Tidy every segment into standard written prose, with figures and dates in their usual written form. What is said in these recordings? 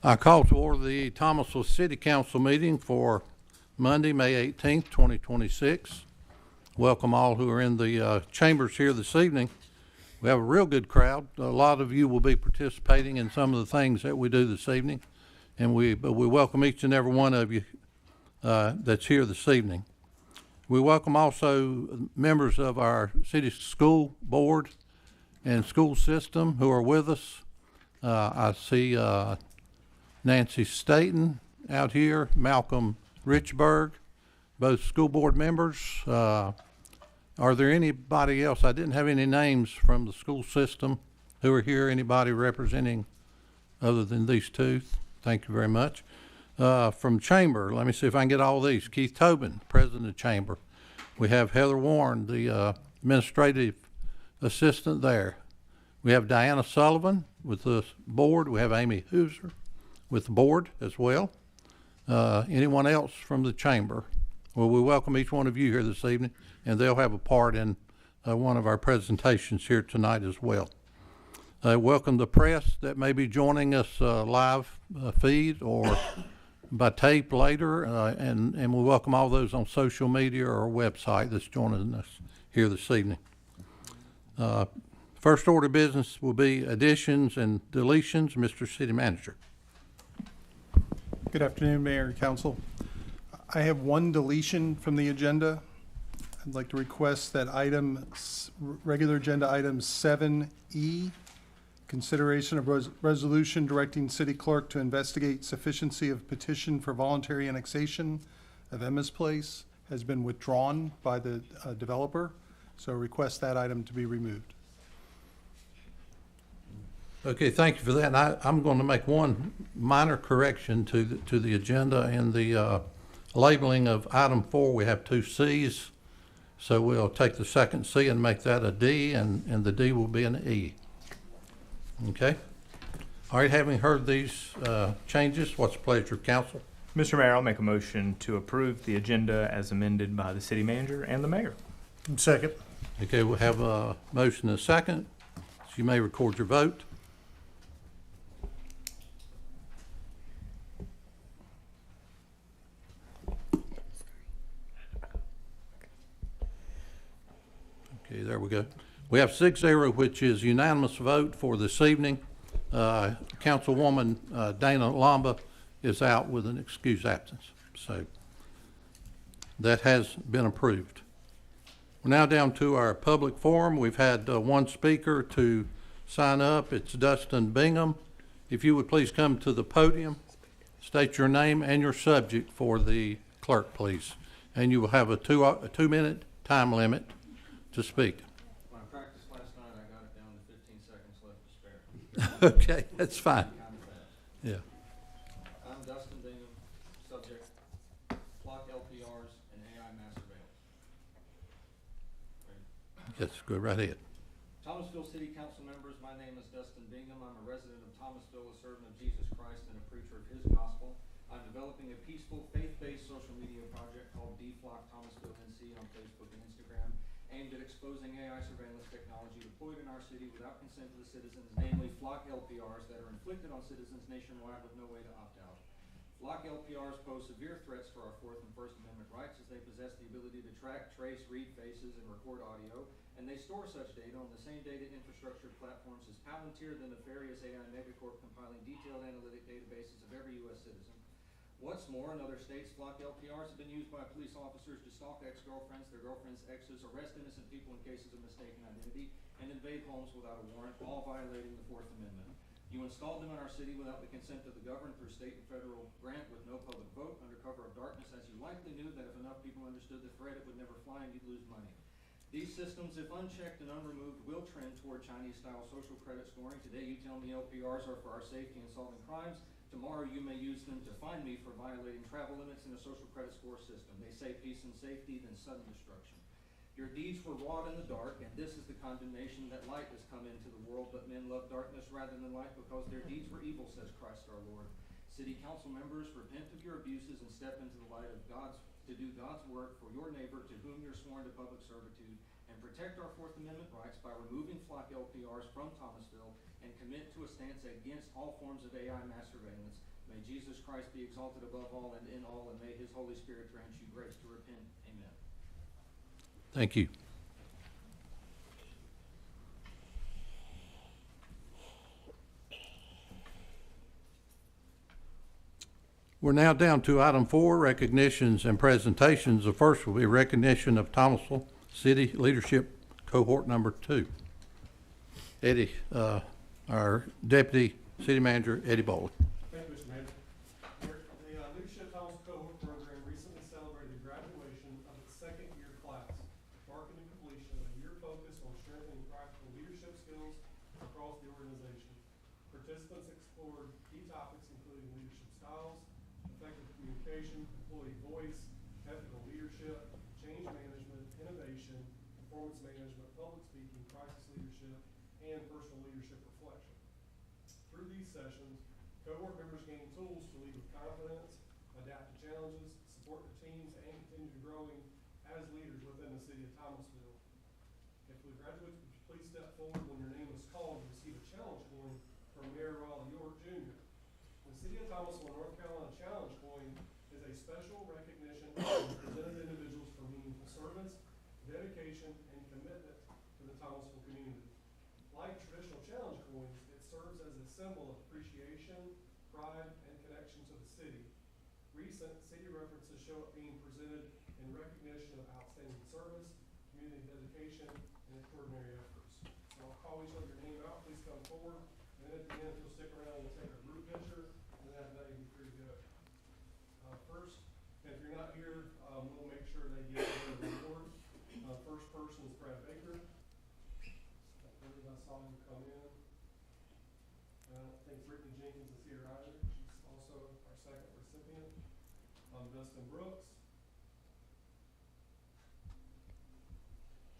I call to order the Thomasville City Council meeting for Monday, May 18th, 2026. Welcome all who are in the chambers here this evening. We have a real good crowd. A lot of you will be participating in some of the things that we do this evening, and we welcome each and every one of you that's here this evening. We welcome also members of our city school board and school system who are with us. I see Nancy Staten out here, Malcolm Richburg, both school board members. Are there anybody else? I didn't have any names from the school system who are here. Anybody representing other than these two? Thank you very much. From Chamber, let me see if I can get all these. Keith Tobin, President of Chamber. We have Heather Warren, the administrative assistant there. We have Diana Sullivan with the board. We have Amy Hooser with the board as well. Anyone else from the chamber? Well, we welcome each one of you here this evening, and they'll have a part in one of our presentations here tonight as well. Welcome the press that may be joining us live feed or by tape later, and we welcome all those on social media or website that's joining us here this evening. First order of business will be additions and deletions. Mr. City Manager. Good afternoon, Mayor and Council. I have one deletion from the agenda. I'd like to request that regular agenda item 7E, consideration of resolution directing city clerk to investigate sufficiency of petition for voluntary annexation of Emma's Place, has been withdrawn by the developer. So request that item to be removed. Okay, thank you for that. And I'm going to make one minor correction to the agenda. In the labeling of item 4, we have 2 C's. So we'll take the second C and make that a D, and the D will be an E. Okay? All right, having heard these changes, what's the pleasure of council? Mr. Mayor, I'll make a motion to approve the agenda as amended by the city manager and the mayor. Second. Okay, we'll have a motion and a second. So you may record your vote. Okay, there we go. We have 6-0, which is unanimous vote for this evening. Councilwoman Dana Lamba is out with an excused absence. So that has been approved. We're now down to our public forum. We've had one speaker to sign up. It's Dustin Bingham. If you would please come to the podium, state your name and your subject for the clerk, please. And you will have a 2-minute time limit to speak. When I practiced last night, I got it down to 15 seconds left to spare. Okay, that's fine. Yeah. I'm Dustin Bingham, subject flock LPRs and AI mass surveillance. Yes, go right ahead. Thomasville City Council members, my name is Dustin Bingham. I'm a resident of Thomasville, a servant of Jesus Christ, and a preacher of his gospel. I'm developing a peaceful, faith-based social media project called DFlock Thomasville NC on Facebook and Instagram, aimed at exposing AI surveillance technology deployed in our city without consent of the citizens, namely flock LPRs that are inflicted on citizens nationwide with no way to opt out. Flock LPRs pose severe threats to our Fourth and First Amendment rights as they possess the ability to track, trace, read faces, and record audio, and they store such data on the same data infrastructure platforms as Palantir, the nefarious AI megacorp compiling detailed analytic databases of every U.S. citizen. What's more, in other states, flock LPRs have been used by police officers to stalk ex-girlfriends, their girlfriends' exes, arrest innocent people in cases of mistaken identity, and invade homes without a warrant, all violating the Fourth Amendment. You installed them in our city without the consent of the governed through state and federal grant with no public vote under cover of darkness, as you likely knew that if enough people understood the threat, it would never fly and you'd lose money. These systems, if unchecked and unremoved, will trend toward Chinese-style social credit scoring. Today you tell me LPRs are for our safety in solving crimes. Tomorrow you may use them to fine me for violating travel limits in a social credit score system. They say peace and safety, then sudden destruction. Your deeds were wrought in the dark, and this is the condemnation that light has come into the world, but men love darkness rather than light because their deeds were evil, says Christ our Lord. City council members, repent of your abuses and step into the light of to do God's work for your neighbor to whom you're sworn to public servitude, and protect our Fourth Amendment rights by removing flock LPRs from Thomasville and commit to a stance against all forms of AI mass surveillance May Jesus Christ be exalted above all and in all, and may his Holy Spirit grant you grace to repent. Amen. Thank you. We're now down to item 4, recognitions and presentations. The first will be recognition of Thomasville City Leadership Cohort Number 2. Eddie, our Deputy City Manager, Eddie Bowley. Thank you, Mr. Manager. The Leadership Thomas Cohort Program recently celebrated the graduation of its second-year class, marking the completion of a year focused on strengthening practical leadership skills across the organization. Participants explored key topics including leadership styles, effective communication, employee voice, ethical leadership, change management, innovation, performance management, public speaking, crisis leadership, and personal leadership reflection. Through these sessions, cohort members gain tools to lead with confidence, adapt to challenges, support their teams, and continue growing as leaders within the city of Thomasville. If the graduates would please step forward when your name is called to receive a challenge coin from Mayor Raleigh York Jr. The City of Thomasville, North Carolina Challenge Coin is a special recognition of presented individuals for meaningful service, dedication, and commitment to the Thomasville community. Like traditional challenge coins, it serves as a symbol of appreciation, pride, and connection to the city. Recent city references show it being presented in recognition of outstanding service, community dedication, and extraordinary efforts. So I'll call each of your name out. Please come forward. And then at the end, if you'll stick around, we'll take a group picture, and then after that, you'll be free to go. First, if you're not here, we'll make sure they get their reward. First person is Brad Baker. I saw him come in. I don't think Brittany Jenkins is here either. She's also our second recipient. Dustin Brooks.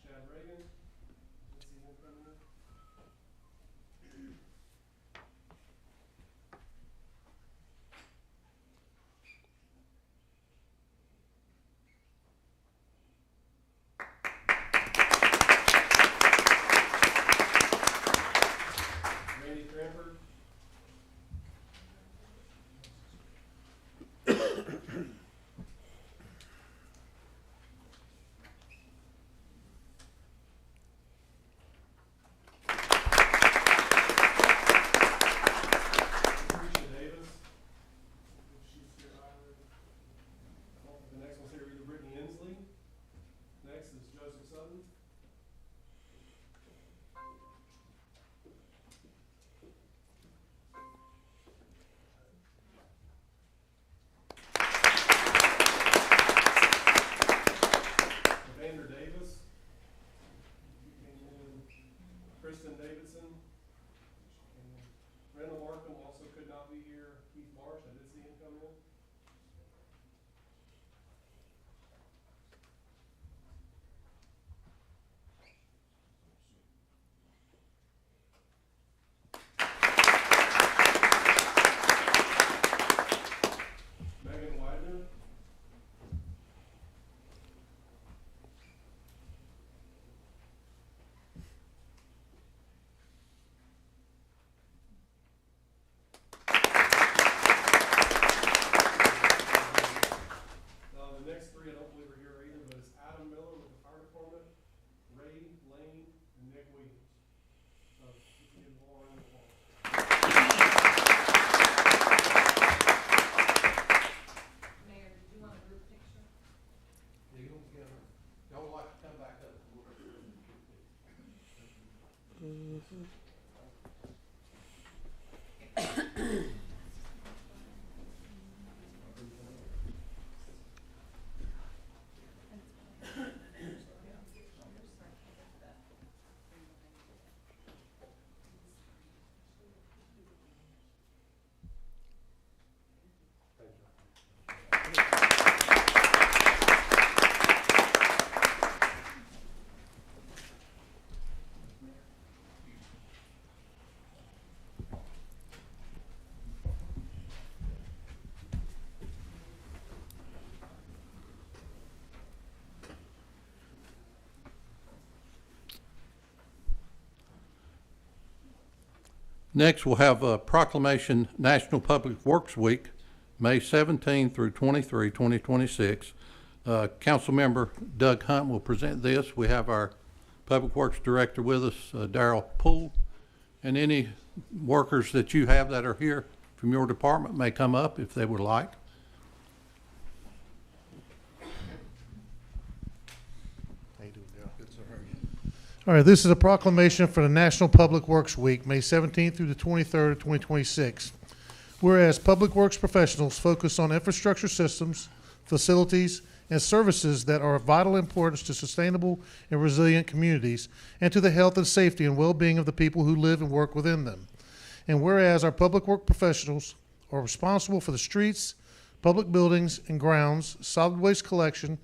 Chad Reagan. You see him coming in? Randy Cranford. Lucretia Davis. She's here either. The next one's here, either Brittany Inslee. Next is Joseph Sutton. Next, we'll have a proclamation National Public Works Week, May 17 through 23, 2026. Councilmember Doug Hunt will present this. We have our Public Works Director with us, Darrell Poole, and any workers that you have that are here from your department may come up if they would like. All right, this is a proclamation for the National Public Works Week, May 17th through the 23rd of 2026. Whereas public works professionals focus on infrastructure systems, facilities, and services that are of vital importance to sustainable and resilient communities and to the health and safety and well-being of the people who live and work within them. And whereas our public work professionals are responsible for the streets, public buildings and grounds, solid waste collection,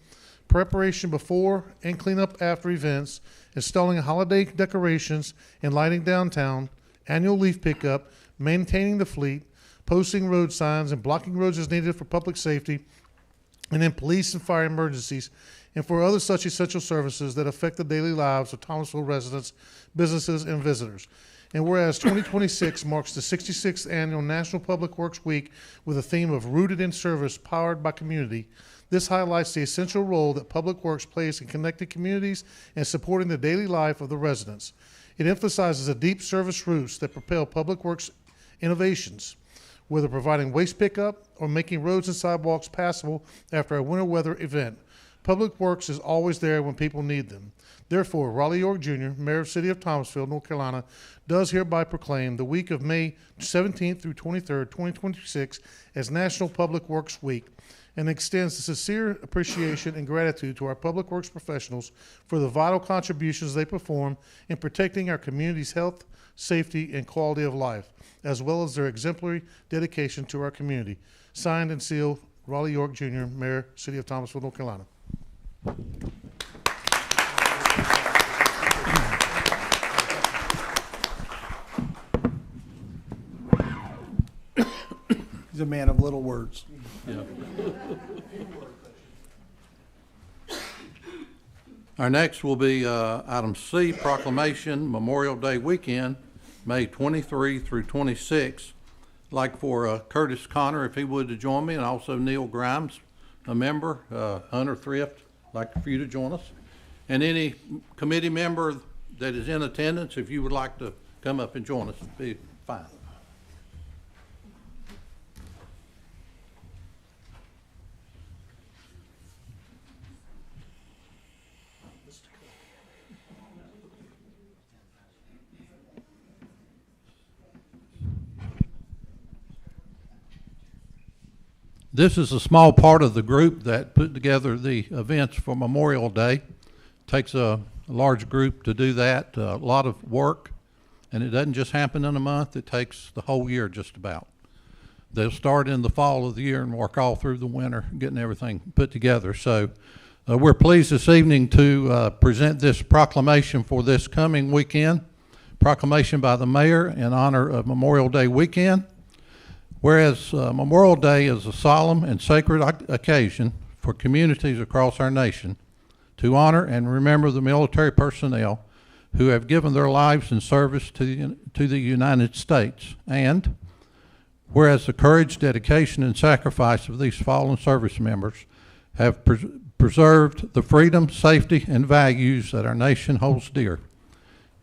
preparation before and cleanup after events, installing holiday decorations and lighting downtown, annual leaf pickup, maintaining the fleet, posting road signs and blocking roads as needed for public safety, and in police and fire emergencies, and for other such essential services that affect the daily lives of Thomasville residents, businesses, and visitors. And whereas 2026 marks the 66th annual National Public Works Week with a theme of Rooted in Service, Powered by Community, this highlights the essential role that Public Works plays in connecting communities and supporting the daily life of the residents. It emphasizes the deep service roots that propel Public Works innovations, whether providing waste pickup or making roads and sidewalks passable after a winter weather event. Public Works is always there when people need them. Therefore, Raleigh York Jr., Mayor of the City of Thomasville, North Carolina, does hereby proclaim the week of May 17th through 23rd, 2026 as National Public Works Week, and extends a sincere appreciation and gratitude to our public works professionals for the vital contributions they perform in protecting our community's health, safety, and quality of life, as well as their exemplary dedication to our community. Signed and sealed, Raleigh York Jr., Mayor, City of Thomasville, North Carolina. He's a man of little words. Yeah. Our next will be item C, proclamation Memorial Day weekend, May 23 through 26. I'd like for Curtis Connor, if he would, to join me, and also Neil Grimes, a member, Hunter Thrift, I'd like for you to join us. And any committee member that is in attendance, if you would like to come up and join us, it'd be fine. This is a small part of the group that put together the events for Memorial Day. Takes a large group to do that, a lot of work, and it doesn't just happen in a month, it takes the whole year just about. They'll start in the fall of the year and work all through the winter, getting everything put together. So we're pleased this evening to present this proclamation for this coming weekend. Proclamation by the mayor in honor of Memorial Day weekend. Whereas Memorial Day is a solemn and sacred occasion for communities across our nation to honor and remember the military personnel who have given their lives in service to the United States. And whereas the courage, dedication, and sacrifice of these fallen service members have preserved the freedom, safety, and values that our nation holds dear.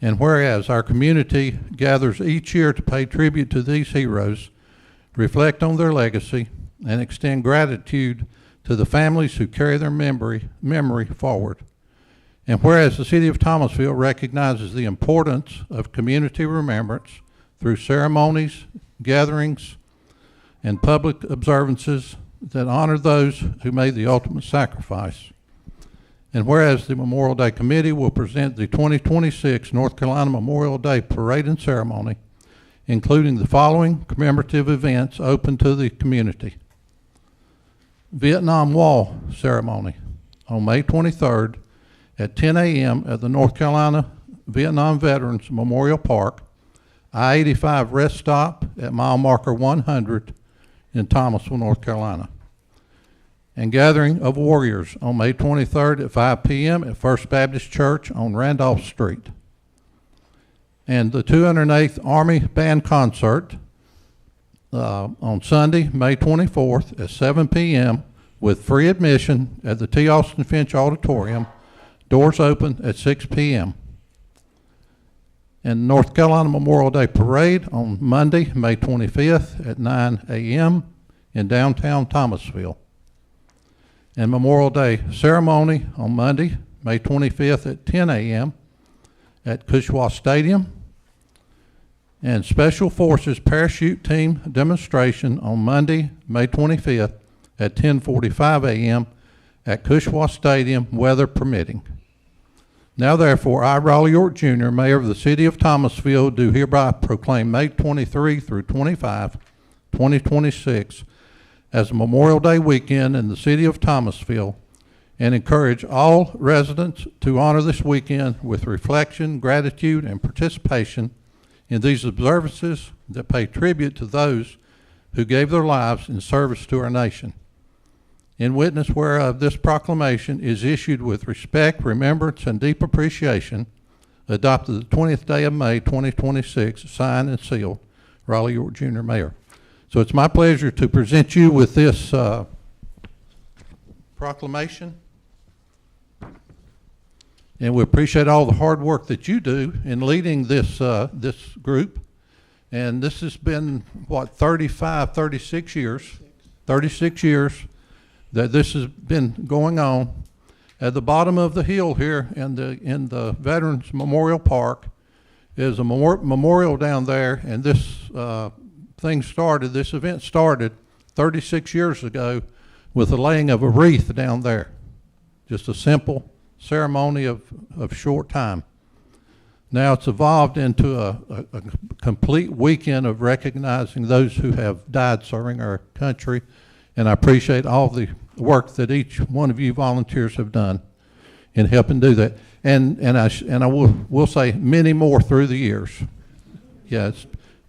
And whereas our community gathers each year to pay tribute to these heroes, reflect on their legacy, and extend gratitude to the families who carry their memory forward. And whereas the City of Thomasville recognizes the importance of community remembrance through ceremonies, gatherings, and public observances that honor those who made the ultimate sacrifice. And whereas the Memorial Day Committee will present the 2026 North Carolina Memorial Day Parade and Ceremony, including the following commemorative events open to the community. Vietnam Wall Ceremony on May 23rd at 10 a.m. at the North Carolina Vietnam Veterans Memorial Park, I-85 rest stop at mile marker 100 in Thomasville, North Carolina. And Gathering of Warriors on May 23rd at 5 p.m. at First Baptist Church on Randolph Street. and the 208th Army Band Concert on Sunday, May 24th at 7 p.m. with free admission at the T. Austin Finch Auditorium. Doors open at 6 p.m. And North Carolina Memorial Day Parade on Monday, May 25th at 9 a.m. in downtown Thomasville. And Memorial Day Ceremony on Monday, May 25th at 10 a.m. at Cushwa Stadium. And Special Forces Parachute Team demonstration on Monday, May 25th at 10:45 a.m. at Cushwa Stadium, weather permitting. Now therefore, I, Raleigh York Jr., Mayor of the City of Thomasville, do hereby proclaim May 23 through 25, 2026 as Memorial Day weekend in the City of Thomasville, and encourage all residents to honor this weekend with reflection, gratitude, and participation in these observances that pay tribute to those who gave their lives in service to our nation. In witness whereof this proclamation is issued with respect, remembrance, and deep appreciation, adopted the 20th day of May, 2026, signed and sealed, Raleigh York Jr. Mayor. So it's my pleasure to present you with this proclamation. And we appreciate all the hard work that you do in leading this group. And this has been, what, 36 years that this has been going on. At the bottom of the hill here in the Veterans Memorial Park is a memorial down there, and this this event started 36 years ago with the laying of a wreath down there. Just a simple ceremony of short time. Now it's evolved into a complete weekend of recognizing those who have died serving our country, and I appreciate all the work that each one of you volunteers have done in helping do that. And I will say many more through the years. Yeah,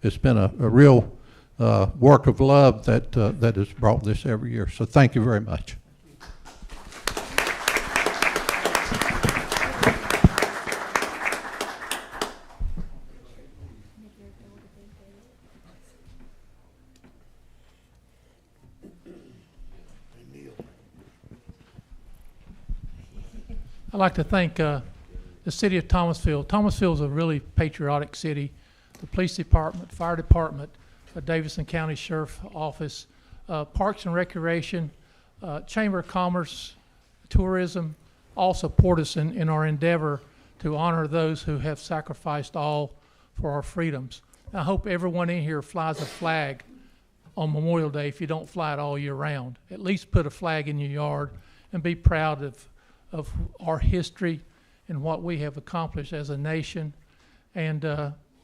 it's been a real work of love that has brought this every year. So thank you very much. I'd like to thank the city of Thomasville. Thomasville is a really patriotic city. The police department, fire department, Davidson County Sheriff Office, Parks and Recreation, Chamber of Commerce, tourism, all support us in our endeavor to honor those who have sacrificed all for our freedoms. I hope everyone in here flies a flag on Memorial Day if you don't fly it all year round. At least put a flag in your yard and be proud of our history and what we have accomplished as a nation, and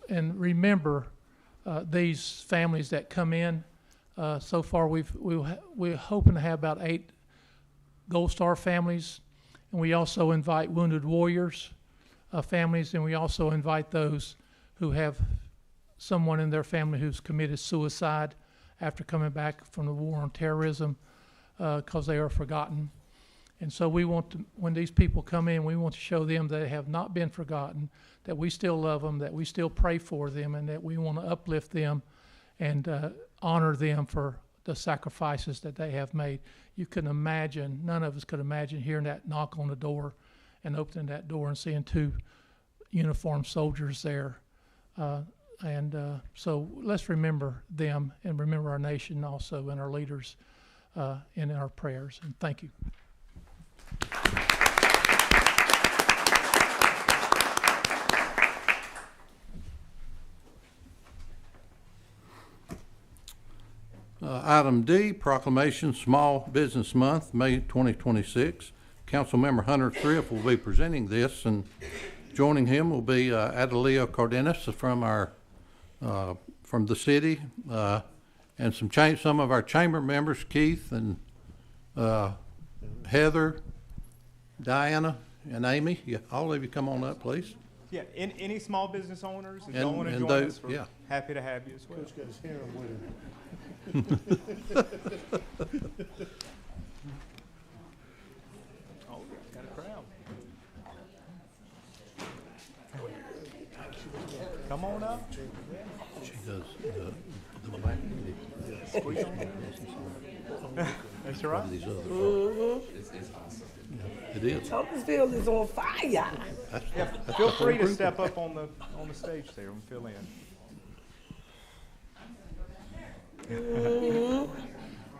remember these families that come in. So far, we're hoping to have about 8 Gold Star families, and we also invite wounded warriors families, and we also invite those who have someone in their family who's committed suicide after coming back from the war on terrorism, because they are forgotten. And so we want to, when these people come in, we want to show them that they have not been forgotten, that we still love them, that we still pray for them, and that we want to uplift them and honor them for the sacrifices that they have made. You couldn't imagine, none of us could imagine hearing that knock on the door and opening that door and seeing 2 uniformed soldiers there. So let's remember them and remember our nation also and our leaders in our prayers. And thank you. Item D, proclamation Small Business Month, May 2026. Councilmember Hunter Thrift will be presenting this, and joining him will be Adelia Cardenas from the city, and some of our chamber members, Keith and Heather, Diana, and Amy. Yeah, all of you come on up, please. Yeah, any small business owners, if And- y'all want to and join those- us, we're yeah. happy to have you as well. Oh, got a crowd. That's right. These others. It is. Thomasville is on fire. Feel free to step up on the stage there and fill in.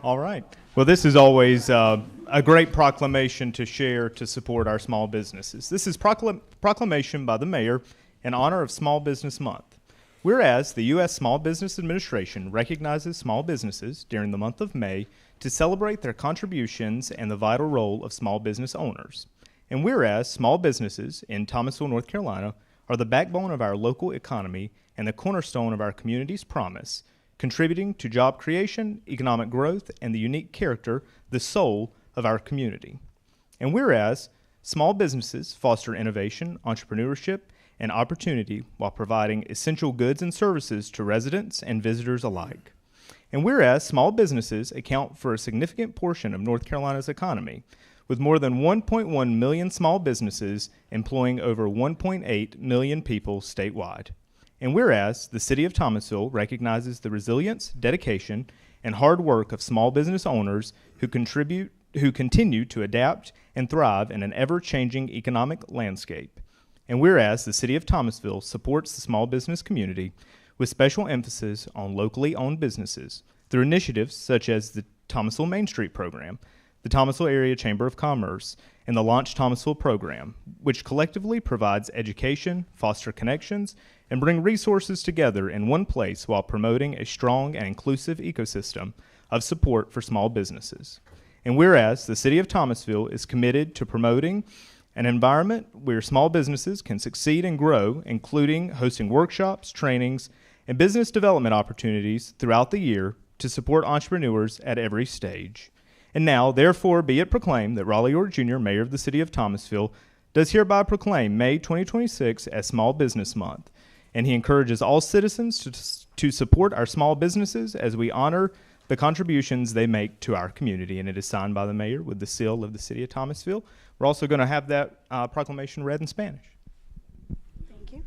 All right. Well, this is always a great proclamation to share to support our small businesses. This is proclamation by the mayor in honor of Small Business Month. Whereas the U.S. Small Business Administration recognizes small businesses during the month of May to celebrate their contributions and the vital role of small business owners. And whereas small businesses in Thomasville, North Carolina, are the backbone of our local economy and the cornerstone of our community's promise, contributing to job creation, economic growth, and the unique character, the soul of our community. And whereas small businesses foster innovation, entrepreneurship, and opportunity while providing essential goods and services to residents and visitors alike. And whereas small businesses account for a significant portion of North Carolina's economy, with more than 1.1 million small businesses employing over 1.8 million people statewide. And whereas the City of Thomasville recognizes the resilience, dedication, and hard work of small business owners who continue to adapt and thrive in an ever-changing economic landscape. And whereas the City of Thomasville supports the small business community with special emphasis on locally owned businesses through initiatives such as the Thomasville Main Street Program, the Thomasville Area Chamber of Commerce, and the Launch Thomasville program, which collectively provides education, foster connections, and bring resources together in one place while promoting a strong and inclusive ecosystem of support for small businesses. And whereas the City of Thomasville is committed to promoting an environment where small businesses can succeed and grow, including hosting workshops, trainings, and business development opportunities throughout the year to support entrepreneurs at every stage. And now, therefore, be it proclaimed that Raleigh York Jr., Mayor of the City of Thomasville, does hereby proclaim May 2026 as Small Business Month. And he encourages all citizens to support our small businesses as we honor the contributions they make to our community. And it is signed by the mayor with the seal of the City of Thomasville. We're also going to have that proclamation read in Spanish. Thank you.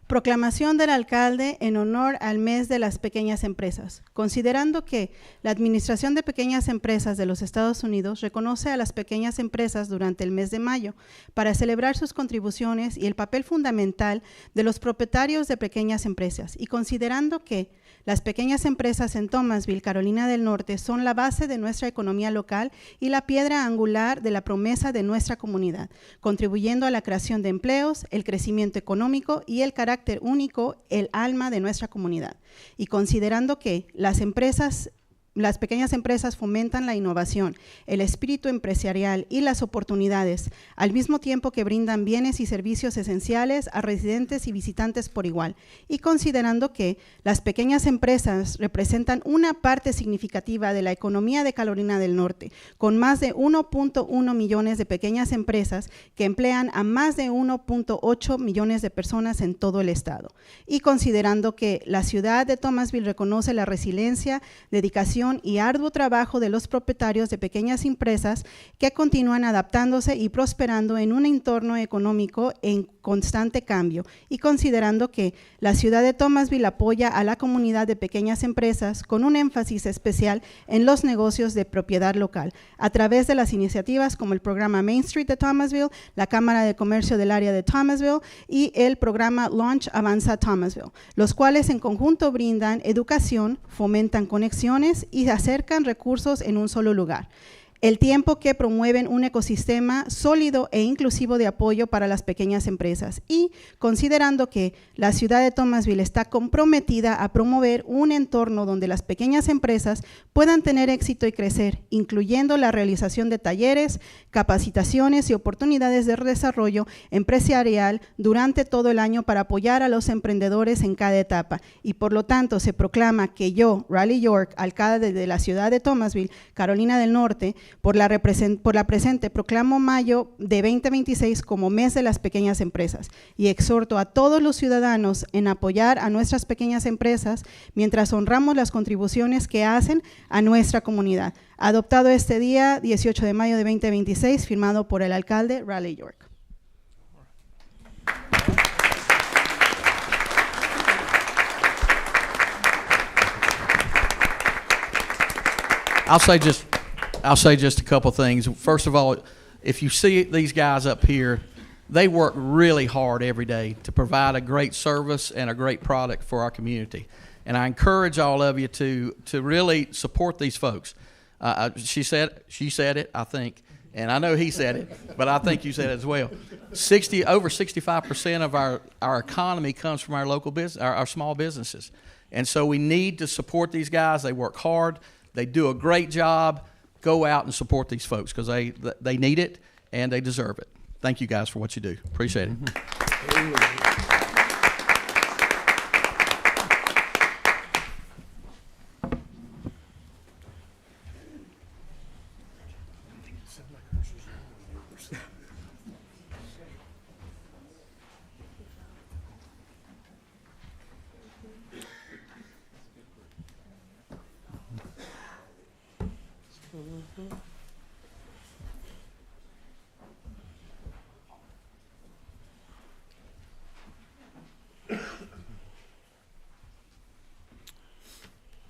Proclamación del alcalde en honor al mes de las pequeñas empresas. Considerando que la Administración de Pequeñas Empresas de los Estados Unidos reconoce a las pequeñas empresas durante el mes de mayo para celebrar sus contribuciones y el papel fundamental de los propietarios de pequeñas empresas, y considerando que las pequeñas empresas en Thomasville, Carolina del Norte, son la base de nuestra economía local y la piedra angular de la promesa de nuestra comunidad, contribuyendo a la creación de empleos, el crecimiento económico y el carácter único, el alma de nuestra comunidad. Y considerando que las pequeñas empresas fomentan la innovación, el espíritu empresarial y las oportunidades, al mismo tiempo que brindan bienes y servicios esenciales a residentes y visitantes por igual. Y considerando que las pequeñas empresas representan una parte significativa de la economía de Carolina del Norte, con más de 1.1 millones de pequeñas empresas que emplean a más de 1.8 millones de personas en todo el estado. Y considerando que la ciudad de Thomasville reconoce la resiliencia, dedicación y arduo trabajo de los propietarios de pequeñas empresas que continúan adaptándose y prosperando en un entorno económico en constante cambio, y considerando que la ciudad de Thomasville apoya a la comunidad de pequeñas empresas con un énfasis especial en los negocios de propiedad local, a través de las iniciativas como el programa Main Street de Thomasville, la Cámara de Comercio del área de Thomasville y el programa Launch Avanza Thomasville, los cuales en conjunto brindan educación, fomentan conexiones y acercan recursos en un solo lugar. El tiempo que promueven un ecosistema sólido e inclusivo de apoyo para las pequeñas empresas, y considerando que la ciudad de Thomasville está comprometida a promover un entorno donde las pequeñas empresas puedan tener éxito y crecer, incluyendo la realización de talleres, capacitaciones y oportunidades de desarrollo empresarial durante todo el año para apoyar a los emprendedores en cada etapa. Y por lo tanto se proclama que yo, Raleigh York, alcalde de la ciudad de Thomasville, Carolina del Norte, por la presente proclamo mayo de 2026 como mes de las pequeñas empresas, y exhorto a todos los ciudadanos en apoyar a nuestras pequeñas empresas mientras honramos las contribuciones que hacen a nuestra comunidad. Adoptado este día, 18 de mayo de 2026, firmado por el alcalde Raleigh York. I'll say just a couple things. First of all, if you see these guys up here, they work really hard every day to provide a great service and a great product for our community. And I encourage all of you to really support these folks. She said it, I think, and I know he said it, but I think you said it as well. Over 65% of our economy comes from our local business, our small businesses. And so we need to support these guys. They work hard. They do a great job. Go out and support these folks because they need it and they deserve it. Thank you guys for what you do. Appreciate it.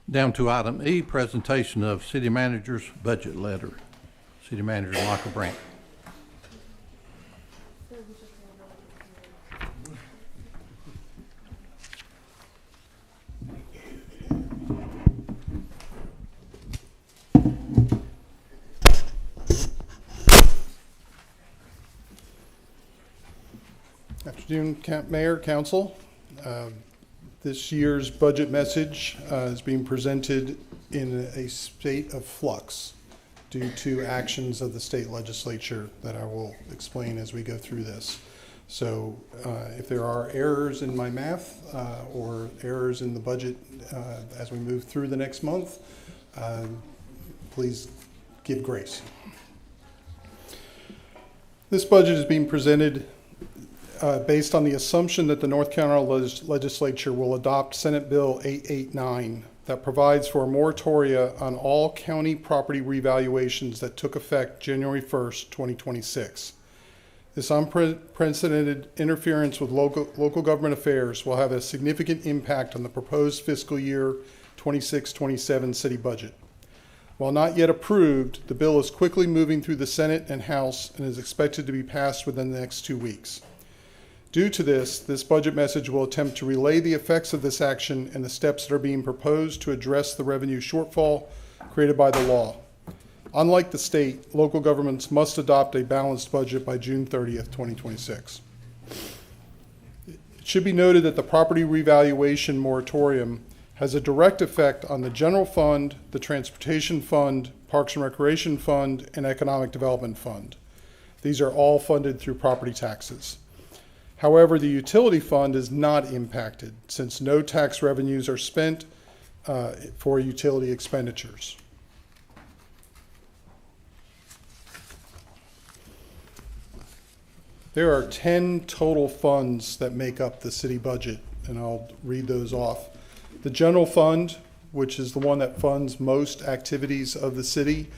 Down to item E, presentation of city manager's budget letter. City manager Michael Brandt. Afternoon, Mayor, Council. This year's budget message is being presented in a state of flux due to actions of the state legislature that I will explain as we go through this. So if there are errors in my math or errors in the budget as we move through the next month, please give grace. This budget is being presented based on the assumption that the North Carolina legislature will adopt Senate Bill 889 that provides for a moratoria on all county property revaluations that took effect January 1st, 2026. This unprecedented interference with local government affairs will have a significant impact on the proposed fiscal year 26-27 city budget. While not yet approved, the bill is quickly moving through the Senate and House and is expected to be passed within the next 2 weeks. Due to this budget message will attempt to relay the effects of this action and the steps that are being proposed to address the revenue shortfall created by the law. Unlike the state, local governments must adopt a balanced budget by June 30th, 2026. It should be noted that the property revaluation moratorium has a direct effect on the general fund, the transportation fund, Parks and Recreation Fund, and Economic Development Fund. These are all funded through property taxes. However, the utility fund is not impacted since no tax revenues are spent for utility expenditures. There are 10 total funds that make up the city budget, and I'll read those off. The general fund, which is the one that funds most activities of the city,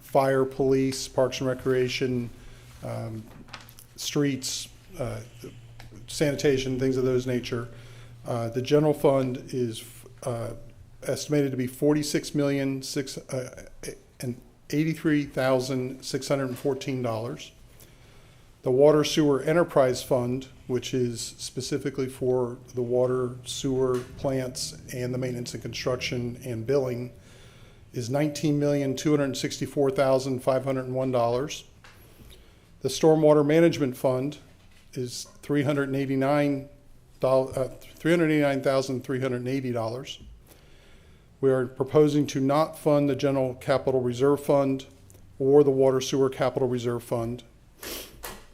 fire, police, Parks and Recreation, streets, sanitation, things of those nature. The general fund is estimated to be $46,083,614. The Water Sewer Enterprise Fund, which is specifically for the water, sewer plants, and the maintenance and construction and billing, is $19,264,501. The Stormwater Management Fund is $389,380. We are proposing to not fund the General Capital Reserve Fund or the Water Sewer Capital Reserve Fund.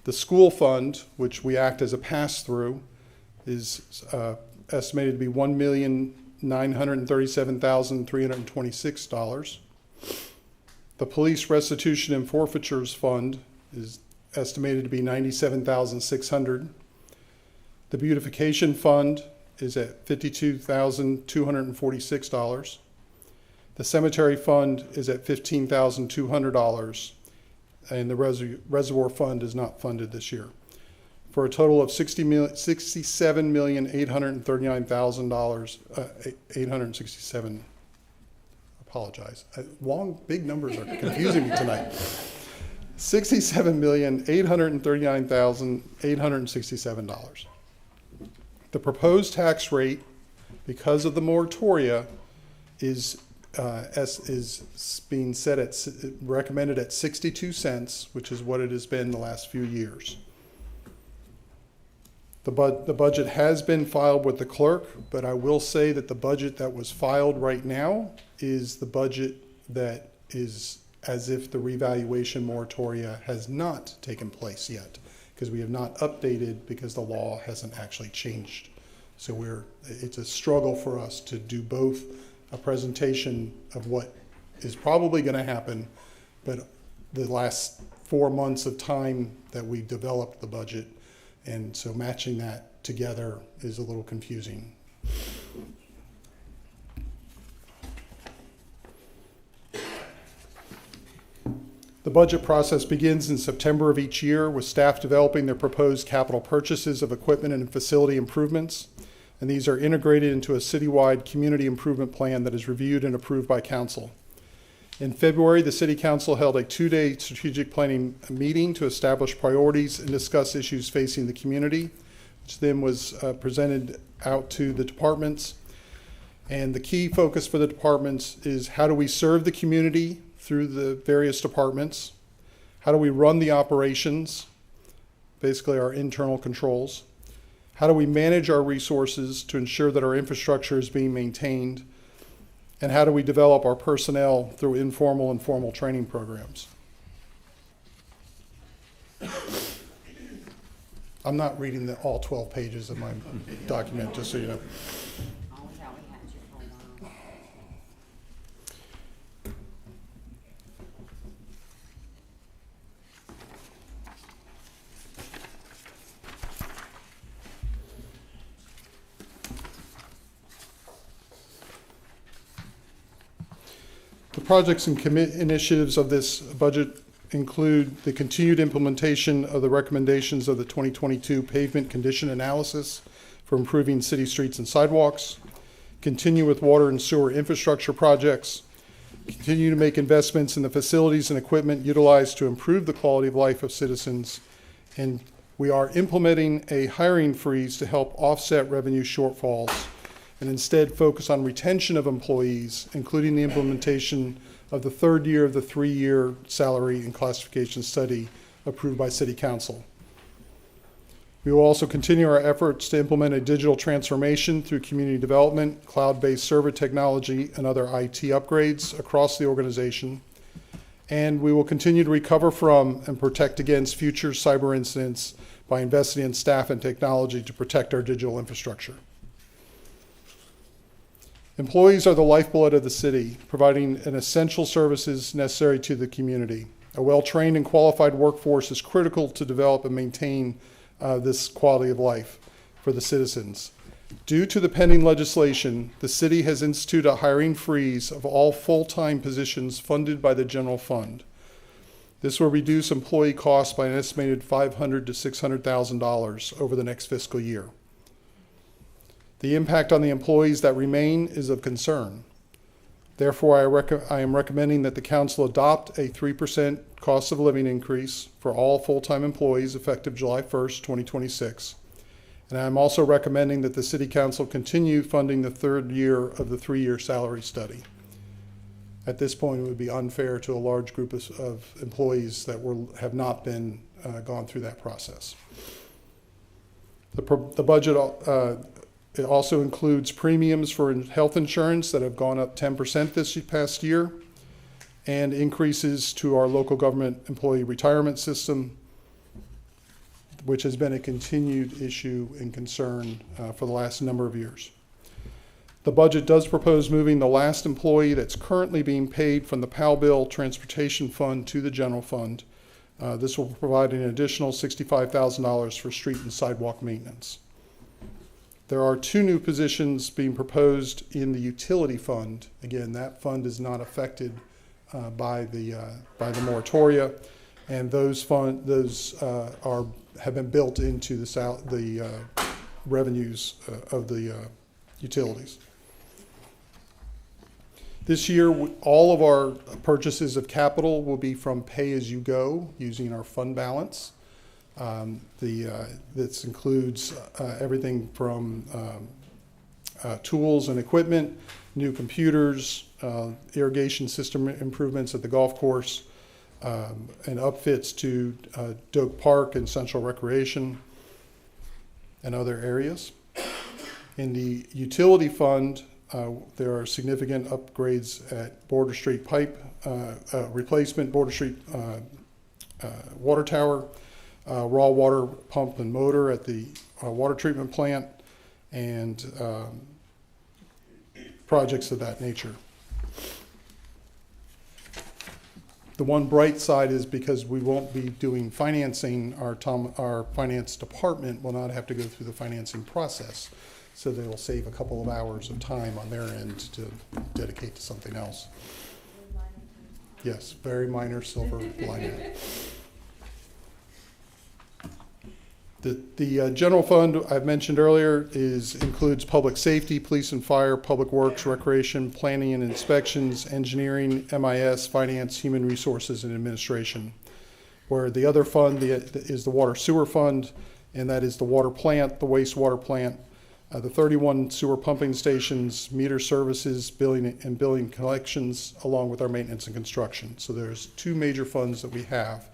The School Fund, which we act as a pass-through, is estimated to be $1,937,326. The Police Restitution and Forfeitures Fund is estimated to be $97,600. The Beautification Fund is at $52,246. The Cemetery Fund is at $15,200, and the Reservoir Fund is not funded this year, for a total of $67,839,867. apologize. Long, big numbers are confusing me tonight. $67,839,867. The proposed tax rate, because of the moratoria, is being set recommended at 62 cents, which is what it has been the last few years. The budget has been filed with the clerk, but I will say that the budget that was filed right now is the budget that is as if the revaluation moratoria has not taken place yet, because we have not updated because the law hasn't actually changed. So it's a struggle for us to do both a presentation of what is probably going to happen, but the last 4 months of time that we developed the budget, and so matching that together is a little confusing. The budget process begins in September of each year with staff developing their proposed capital purchases of equipment and facility improvements, and these are integrated into a citywide community improvement plan that is reviewed and approved by council. In February, the City Council held a 2-day strategic planning meeting to establish priorities and discuss issues facing the community, which then was presented out to the departments. And the key focus for the departments is how do we serve the community through the various departments? How do we run the operations, basically our internal controls? How do we manage our resources to ensure that our infrastructure is being maintained? And how do we develop our personnel through informal and formal training programs? I'm not reading all 12 pages of my document, just so you know. The projects and initiatives of this budget include the continued implementation of the recommendations of the 2022 pavement condition analysis for improving city streets and sidewalks, continue with water and sewer infrastructure projects, continue to make investments in the facilities and equipment utilized to improve the quality of life of citizens, and we are implementing a hiring freeze to help offset revenue shortfalls and instead focus on retention of employees, including the implementation of the 3rd year of the 3-year salary and classification study approved by City Council. We will also continue our efforts to implement a digital transformation through community development, cloud-based server technology, and other IT upgrades across the organization. And we will continue to recover from and protect against future cyber incidents by investing in staff and technology to protect our digital infrastructure. Employees are the lifeblood of the city, providing an essential services necessary to the community. A well-trained and qualified workforce is critical to develop and maintain this quality of life for the citizens. Due to the pending legislation, the city has instituted a hiring freeze of all full-time positions funded by the general fund. This will reduce employee costs by an estimated $500,000 to $600,000 over the next fiscal year. The impact on the employees that remain is of concern. Therefore, I am recommending that the council adopt a 3% cost of living increase for all full-time employees effective July 1st, 2026. And I'm also recommending that the City Council continue funding the 3rd year of the 3-year salary study. At this point, it would be unfair to a large group of employees that have not been gone through that process. The budget it also includes premiums for health insurance that have gone up 10% this past year, and increases to our local government employee retirement system, which has been a continued issue and concern for the last number of years. The budget does propose moving the last employee that's currently being paid from the PAL Bill Transportation Fund to the general fund. This will provide an additional $65,000 for street and sidewalk maintenance. There are 2 new positions being proposed in the utility fund. Again, that fund is not affected by the moratoria, and those have been built into the revenues of the utilities. This year, all of our purchases of capital will be from pay-as-you-go using our fund balance. This includes everything from tools and equipment, new computers, irrigation system improvements at the golf course, and upfits to Doak Park and Central Recreation and other areas. In the utility fund, there are significant upgrades at Border Street pipe, replacement Border Street water tower, raw water pump and motor at the water treatment plant, and projects of that nature. The one bright side is because we won't be doing financing, our finance department will not have to go through the financing process. So they will save a couple of hours of time on their end to dedicate to something else. Yes, very minor silver lining. The general fund I've mentioned earlier includes public safety, police and fire, public works, recreation, planning and inspections, engineering, MIS, finance, human resources, and administration. Where the other fund is the water sewer fund, and that is the water plant, the wastewater plant, the 31 sewer pumping stations, meter services, billing collections, along with our maintenance and construction. So there's two major funds that we have.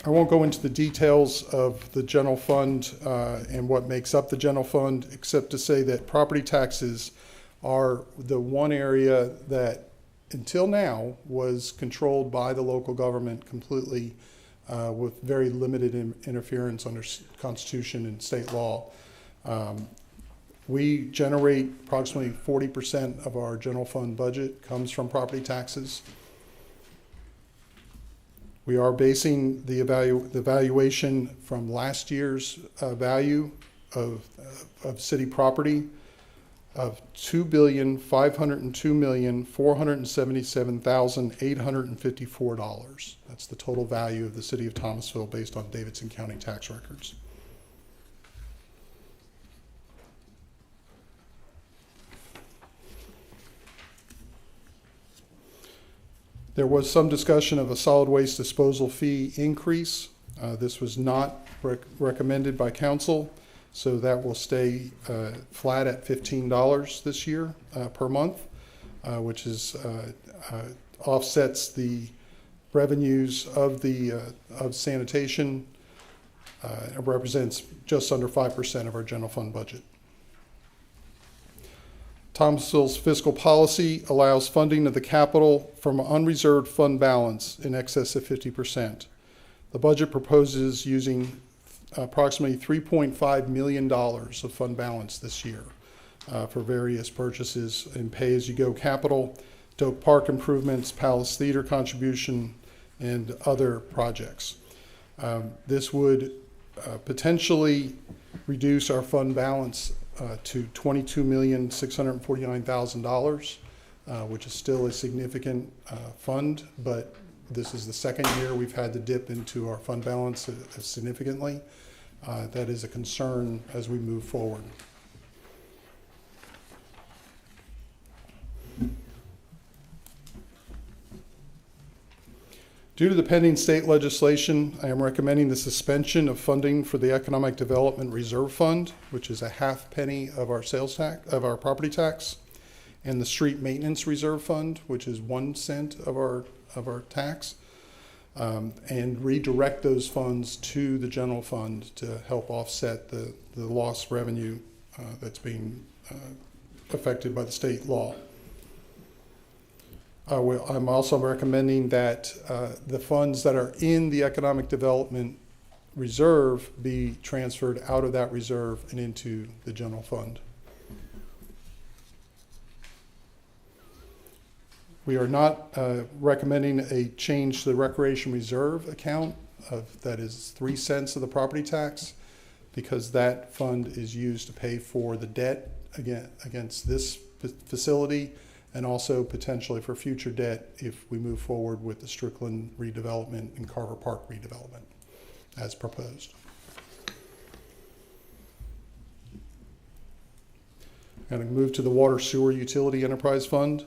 I won't go into the details of the general fund and what makes up the general fund, except to say that property taxes are the one area that until now was controlled by the local government completely with very limited interference under Constitution and state law. We generate approximately 40% of our general fund budget comes from property taxes. We are basing the valuation from last year's value of city property of $2,502,477,854. That's the total value of the city of Thomasville based on Davidson County tax records. There was some discussion of a solid waste disposal fee increase. This was not recommended by council, so that will stay flat at $15 this year per month, which is offsets the revenues of sanitation. It represents just under 5% of our general fund budget. Thomasville's fiscal policy allows funding of the capital from an unreserved fund balance in excess of 50%. The budget proposes using approximately $3.5 million of fund balance this year for various purchases in pay-as-you-go capital, Doak Park improvements, Palace Theater contribution, and other projects. This would potentially reduce our fund balance to $22,649,000, which is still a significant fund, but this is the second year we've had to dip into our fund balance significantly. That is a concern as we move forward. Due to the pending state legislation, I am recommending the suspension of funding for the Economic Development Reserve Fund, which is a half penny of our sales tax, of our property tax, and the Street Maintenance Reserve Fund, which is 1 cent of our tax, and redirect those funds to the general fund to help offset the lost revenue that's being affected by the state law. I'm also recommending that the funds that are in the Economic Development Reserve be transferred out of that reserve and into the general fund. We are not recommending a change to the Recreation Reserve account that is 3 cents of the property tax, because that fund is used to pay for the debt against this facility, and also potentially for future debt if we move forward with the Strickland redevelopment and Carver Park redevelopment as proposed. I'm going to move to the Water Sewer Utility Enterprise Fund.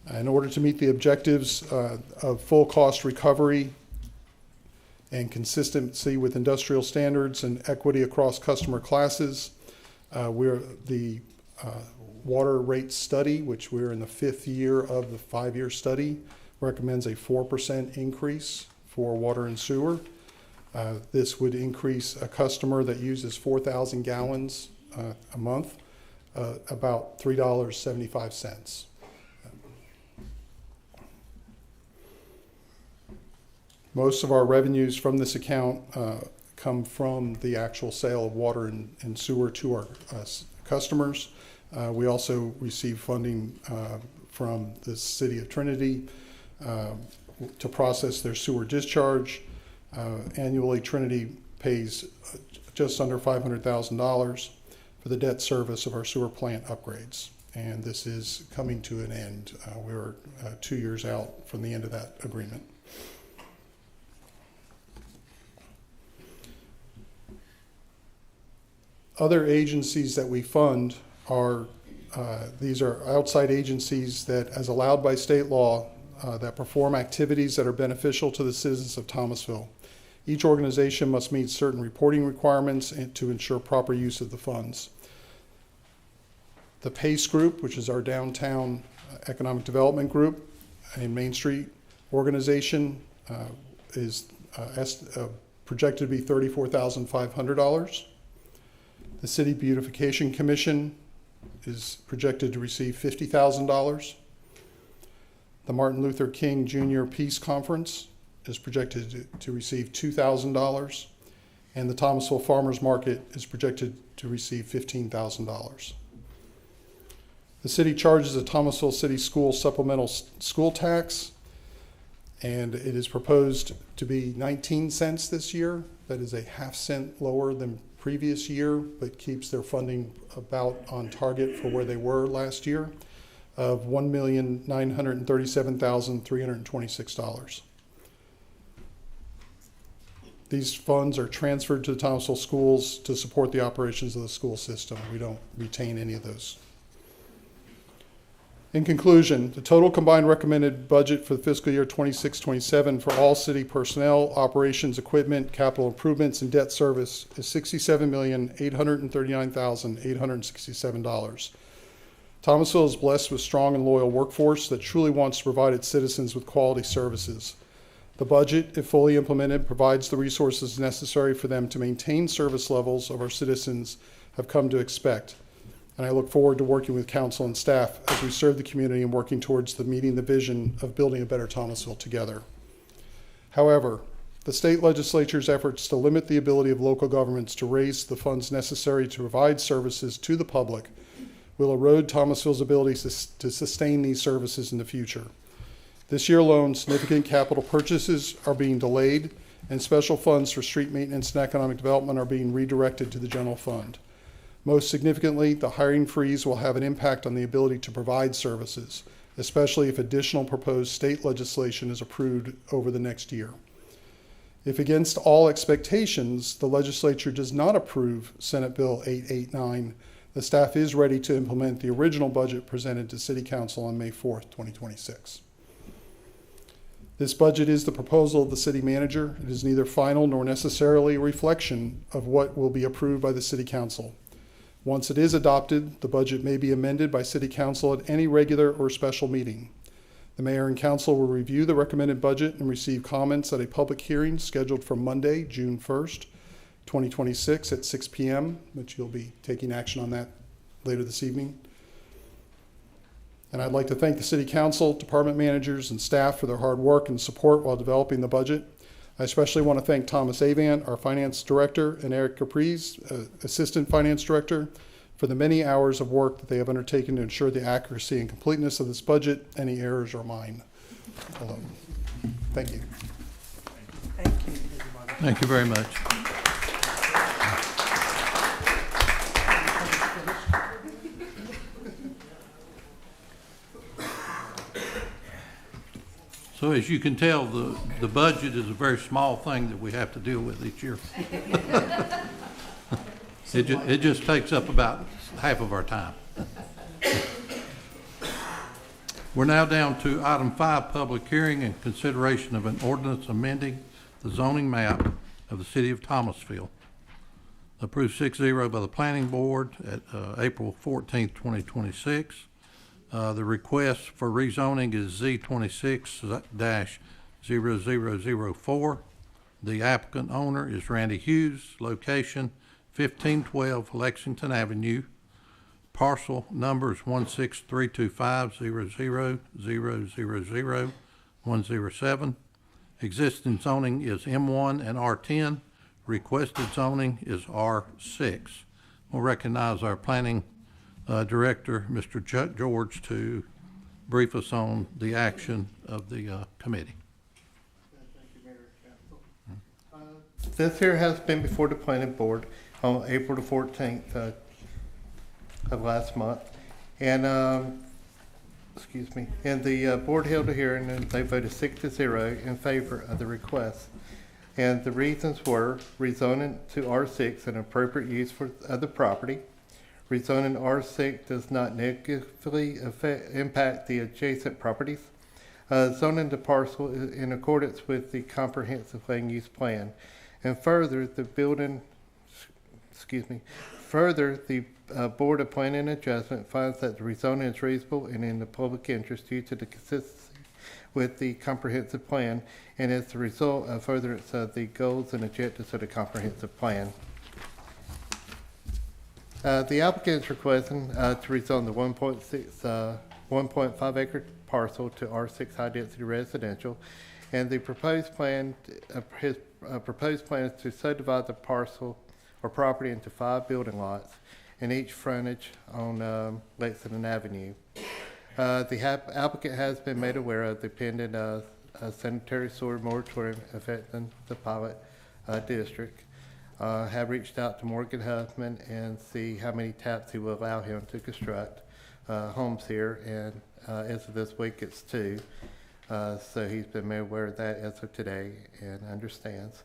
In order to meet the objectives of full cost recovery and consistency with industrial standards and equity across customer classes, the water rate study, which we're in the 5th year of the 5-year study, recommends a 4% increase for water and sewer. This would increase a customer that uses 4,000 gallons a month, about $3.75. Most of our revenues from this account come from the actual sale of water and sewer to our customers. We also receive funding from the City of Trinity to process their sewer discharge. Annually, Trinity pays just under $500,000 for the debt service of our sewer plant upgrades. And this is coming to an end. We're 2 years out from the end of that agreement. Other agencies that we fund are, these are outside agencies that, as allowed by state law, that perform activities that are beneficial to the citizens of Thomasville. Each organization must meet certain reporting requirements and to ensure proper use of the funds. The PACE group, which is our downtown economic development group, a Main Street organization, is projected to be $34,500. The City Beautification Commission is projected to receive $50,000. The Martin Luther King Jr. Peace Conference is projected to receive $2,000, and the Thomasville Farmers Market is projected to receive $15,000. The city charges a Thomasville City School supplemental school tax, and it is proposed to be 19 cents this year. That is a half cent lower than previous year, but keeps their funding about on target for where they were last year, of $1,937,326. These funds are transferred to the Thomasville schools to support the operations of the school system. We don't retain any of those. In conclusion, the total combined recommended budget for the fiscal year 26-27 for all city personnel, operations, equipment, capital improvements, and debt service is $67,839,867. Thomasville is blessed with strong and loyal workforce that truly wants to provide its citizens with quality services. The budget, if fully implemented, provides the resources necessary for them to maintain service levels of our citizens have come to expect. And I look forward to working with council and staff as we serve the community and working towards meeting the vision of building a better Thomasville together. However, the state legislature's efforts to limit the ability of local governments to raise the funds necessary to provide services to the public will erode Thomasville's ability to sustain these services in the future. This year alone, significant capital purchases are being delayed, and special funds for street maintenance and economic development are being redirected to the general fund. Most significantly, the hiring freeze will have an impact on the ability to provide services, especially if additional proposed state legislation is approved over the next year. If against all expectations, the legislature does not approve Senate Bill 889, the staff is ready to implement the original budget presented to City Council on May 4th, 2026. This budget is the proposal of the city manager. It is neither final nor necessarily a reflection of what will be approved by the City Council. Once it is adopted, the budget may be amended by City Council at any regular or special meeting. The mayor and council will review the recommended budget and receive comments at a public hearing scheduled for Monday, June 1st, 2026 at 6 p.m., which you'll be taking action on that later this evening. And I'd like to thank the City Council, department managers, and staff for their hard work and support while developing the budget. I especially want to thank Thomas Avant, our finance director, and Eric Caprice, assistant finance director, for the many hours of work that they have undertaken to ensure the accuracy and completeness of this budget. Any errors are mine alone. Thank you. Thank you. Thank you very much. So as you can tell, the budget is a very small thing that we have to deal with each year. It just takes up about half of our time. We're now down to item 5, public hearing and consideration of an ordinance amending the zoning map of the city of Thomasville. Approved 6-0 by the planning board at April 14th, 2026. The request for rezoning is Z26-0004. The applicant owner is Randy Hughes, location 1512 Lexington Avenue. Parcel numbers 1632500000107. Existing zoning is M1 and R10. Requested zoning is R6. We'll recognize our planning director, Mr. Chuck George, to brief us on the action of the committee. This here has been before the planning board on April the 14th of last month. And, excuse me, and the board held a hearing and they voted 6-0 in favor of the request. And the reasons were rezoning to R6, an appropriate use for the property. Rezoning R6 does not negatively impact the adjacent properties. Zoning the parcel is in accordance with the comprehensive land use plan. And further, the Board of Planning and Adjustment finds that the rezoning is reasonable and in the public interest due to the consistency with the comprehensive plan, and as a result of furtherance of the goals and objectives of the comprehensive plan. The applicant is requesting to rezone the 1.5 acre parcel to R6 high density residential, and the proposed plan, his proposed plan is to subdivide the parcel or property into 5 building lots, and each frontage on Lexington Avenue. The applicant has been made aware of the pending sanitary sewer moratorium affecting the pilot district. Have reached out to Morgan Huffman and see how many taps he will allow him to construct homes here, and as of this week it's 2. So he's been made aware of that as of today and understands.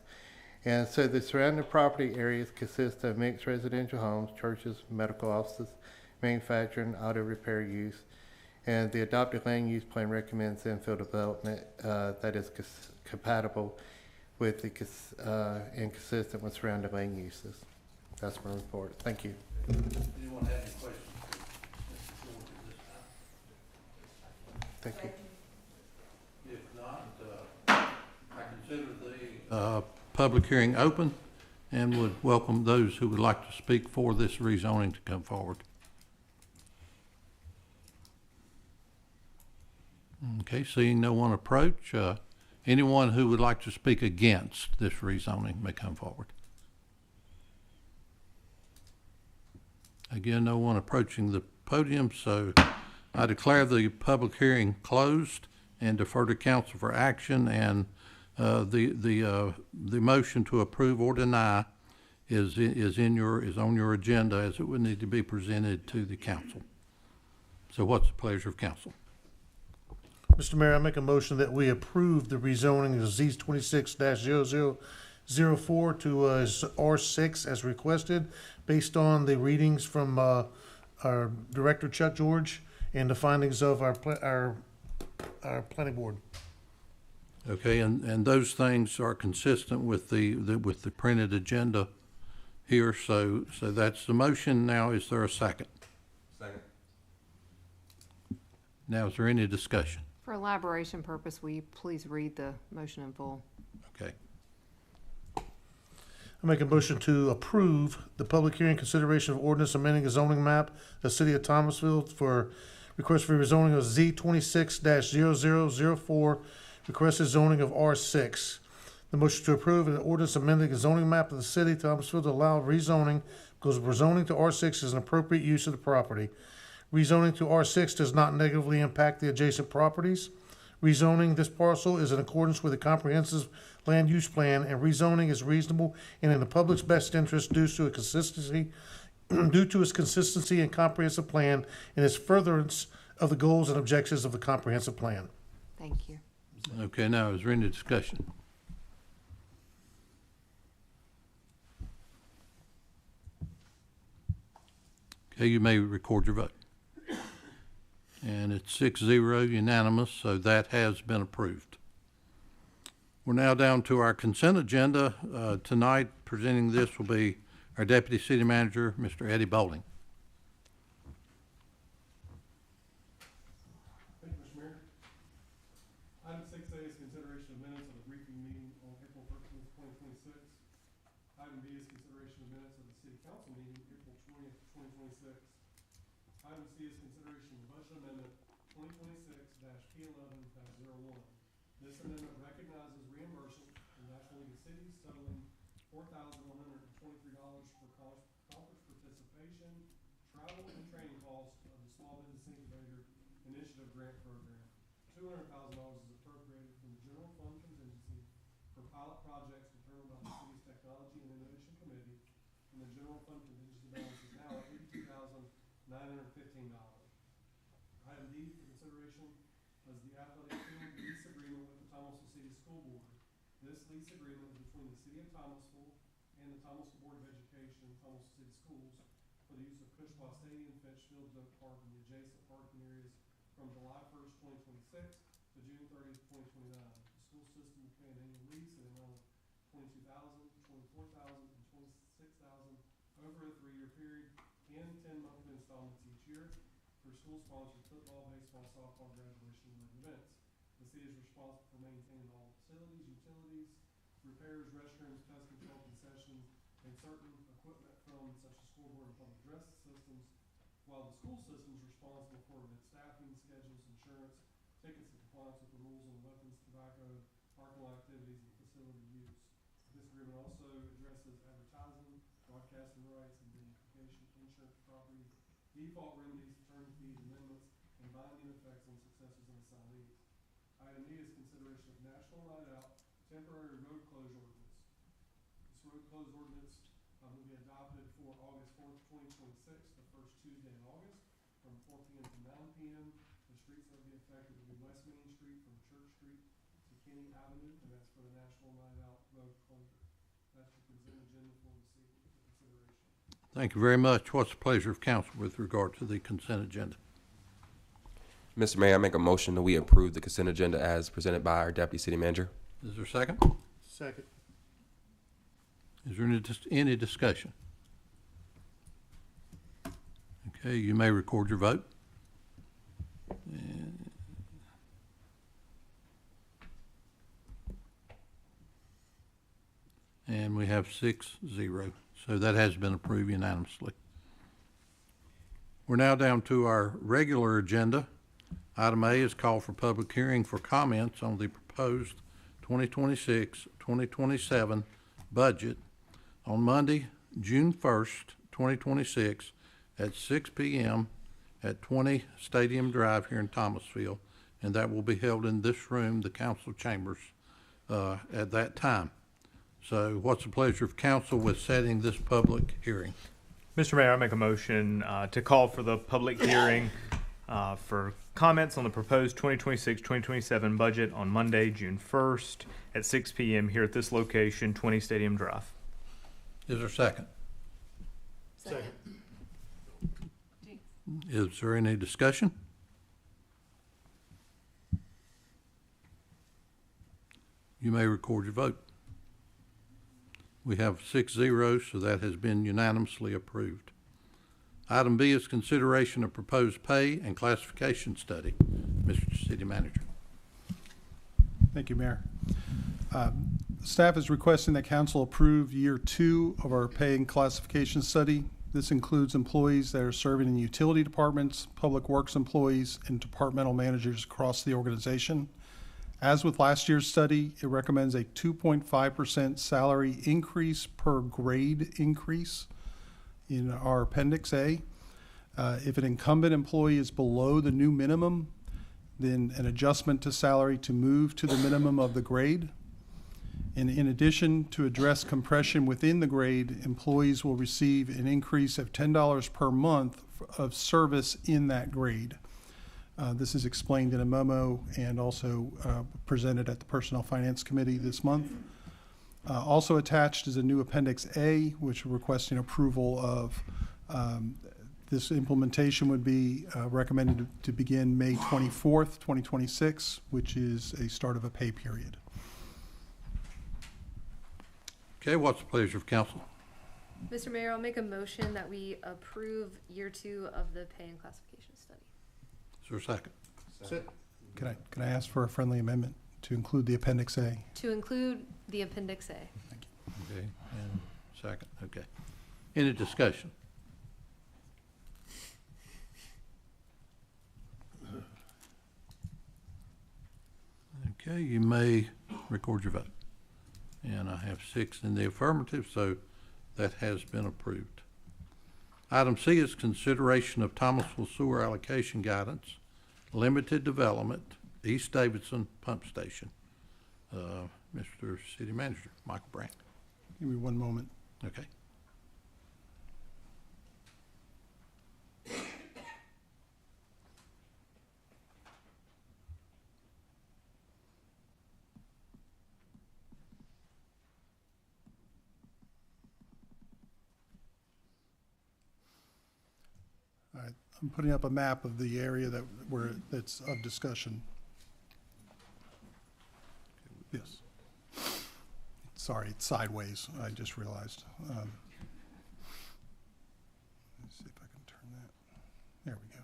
And so the surrounding property areas consist of mixed residential homes, churches, medical offices, manufacturing, auto repair use. And the adopted land use plan recommends infill development that is compatible with the and consistent with surrounding land uses. That's my report. Thank you. Anyone have any questions? Thank you. If not, I consider the public hearing open and would welcome those who would like to speak for this rezoning to come forward. Okay, seeing no one approach, anyone who would like to speak against this rezoning may come forward. Again, no one approaching the podium, so I declare the public hearing closed and defer to council for action, and the motion to approve or deny is on your agenda, as it would need to be presented to the council. So what's the pleasure of council? Mr. Mayor, I make a motion that we approve the rezoning of Z26-0004 to R6 as requested, based on the readings from our Director Chuck George and the findings of our planning board. Okay, and those things are consistent with the printed agenda here, so that's the motion. Now, is there a second? Second. Now, is there any discussion? For elaboration purpose, will you please read the motion in full? Okay. I make a motion to approve the public hearing consideration of ordinance amending the zoning map of the city of Thomasville for request for rezoning of Z26-0004, requested zoning of R6. The motion to approve an ordinance amending the zoning map of the city of Thomasville to allow rezoning because rezoning to R6 is an appropriate use of the property. Rezoning to R6 does not negatively impact the adjacent properties. Rezoning this parcel is in accordance with the comprehensive land use plan, and rezoning is reasonable and in the public's best interest due to its consistency and comprehensive plan and its furtherance of the goals and objectives of the comprehensive plan. Thank you. Okay, now, is there any discussion? Okay, you may record your vote. And it's 6-0 unanimous, so that has been approved. We're now down to our consent agenda. Tonight, presenting this will be our Deputy City Manager, Mr. Eddie Bowling. Thank you, Mr. Mayor. Item 6A is consideration of minutes of the briefing meeting on April 13th, 2026. Item B is consideration of minutes of the city council meeting April 20th, 2026. Item C is consideration of budget amendment 2026-P11-01. This amendment recognizes reimbursement from National League of Cities totaling $4,123 for conference participation, travel, and training costs of the Small Business Incubator Initiative Grant Program. $200,000 is appropriated from the general fund contingency for pilot projects determined by the city's Technology and Innovation Committee, and the general fund contingency balance is now at $82,915. Item D for consideration is the athletic field lease agreement with the Thomasville City School Board. This lease agreement is between the City of Thomasville and the Thomasville Board of Education and Thomasville City Schools for the use of Cushwa Stadium, Fitch Field, Oak Park, and the adjacent parking areas from July 1st, 2026 to June 30th, 2029. The school system will pay an annual lease in the amount of $22,000, $24,000, and $26,000 over a 3-year period and 10 monthly installments each year for school-sponsored football, baseball, softball, graduation, and events. The city is responsible for maintaining all facilities, utilities, repairs, restrooms, pest control concessions, and certain equipment from such as scoreboard and public address systems, while the school system is responsible for its staffing, schedules, insurance, tickets, and compliance with the rules on weapons, tobacco, parking lot activities, and facility use. This agreement also addresses advertising, broadcasting rights, and identification, insurance, property, default remedies, attorney fees, amendments, and binding effects on successors and assignees. Item E is consideration of National Night Out temporary road closure ordinance. This road closure ordinance will be adopted for August 4th, 2026, the first Tuesday in August, from 4 p.m. to 9 p.m. The streets that will be affected will be West Main Street from Church Street to Kenny Avenue, and that's for the National Night Out road closure. That's your consent agenda for this evening for consideration. Thank you very much. What's the pleasure of council with regard to the consent agenda? Mr. Mayor, I make a motion that we approve the consent agenda as presented by our Deputy City Manager. Is there a second? Second. Is there any discussion? Okay, you may record your vote. And we have 6-0, so that has been approved unanimously. We're now down to our regular agenda. Item A is call for public hearing for comments on the proposed 2026-2027 budget on Monday, June 1st, 2026 at 6 p.m. at 20 Stadium Drive here in Thomasville, and that will be held in this room, the council chambers, at that time. So what's the pleasure of council with setting this public hearing? Mr. Mayor, I make a motion to call for the public hearing for comments on the proposed 2026-2027 budget on Monday, June 1st at 6 p.m. here at this location, 20 Stadium Drive. Is there a second? Second. Is there any discussion? You may record your vote. We have 6-0, so that has been unanimously approved. Item B is consideration of proposed pay and classification study. Mr. City Manager. Thank you, Mayor. Staff is requesting that council approve year 2 of our pay and classification study. This includes employees that are serving in utility departments, public works employees, and departmental managers across the organization. As with last year's study, it recommends a 2.5% salary increase per grade increase in our Appendix A. If an incumbent employee is below the new minimum, then an adjustment to salary to move to the minimum of the grade. And in addition, to address compression within the grade, employees will receive an increase of $10 per month of service in that grade. This is explained in a memo and also presented at the Personnel Finance Committee this month. Also attached is a new Appendix A, which we're requesting approval of This implementation would be recommended to begin May 24th, 2026, which is a start of a pay period. Okay, what's the pleasure of council? Mr. Mayor, I'll make a motion that we approve year 2 of the pay and classification study. Is there a second? Can I ask for a friendly amendment to include the Appendix A? To include the Appendix A. Okay, and second, okay. Any discussion? Okay, you may record your vote. And I have 6 in the affirmative, so that has been approved. Item C is consideration of Thomasville sewer allocation guidance, limited development, East Davidson Pump Station. Mr. City Manager, Michael Brandt. Give me one moment. Okay. All right, I'm putting up a map of the area that's of discussion. Yes. Sorry, it's sideways, I just realized. Let's see if I can turn that. There we go.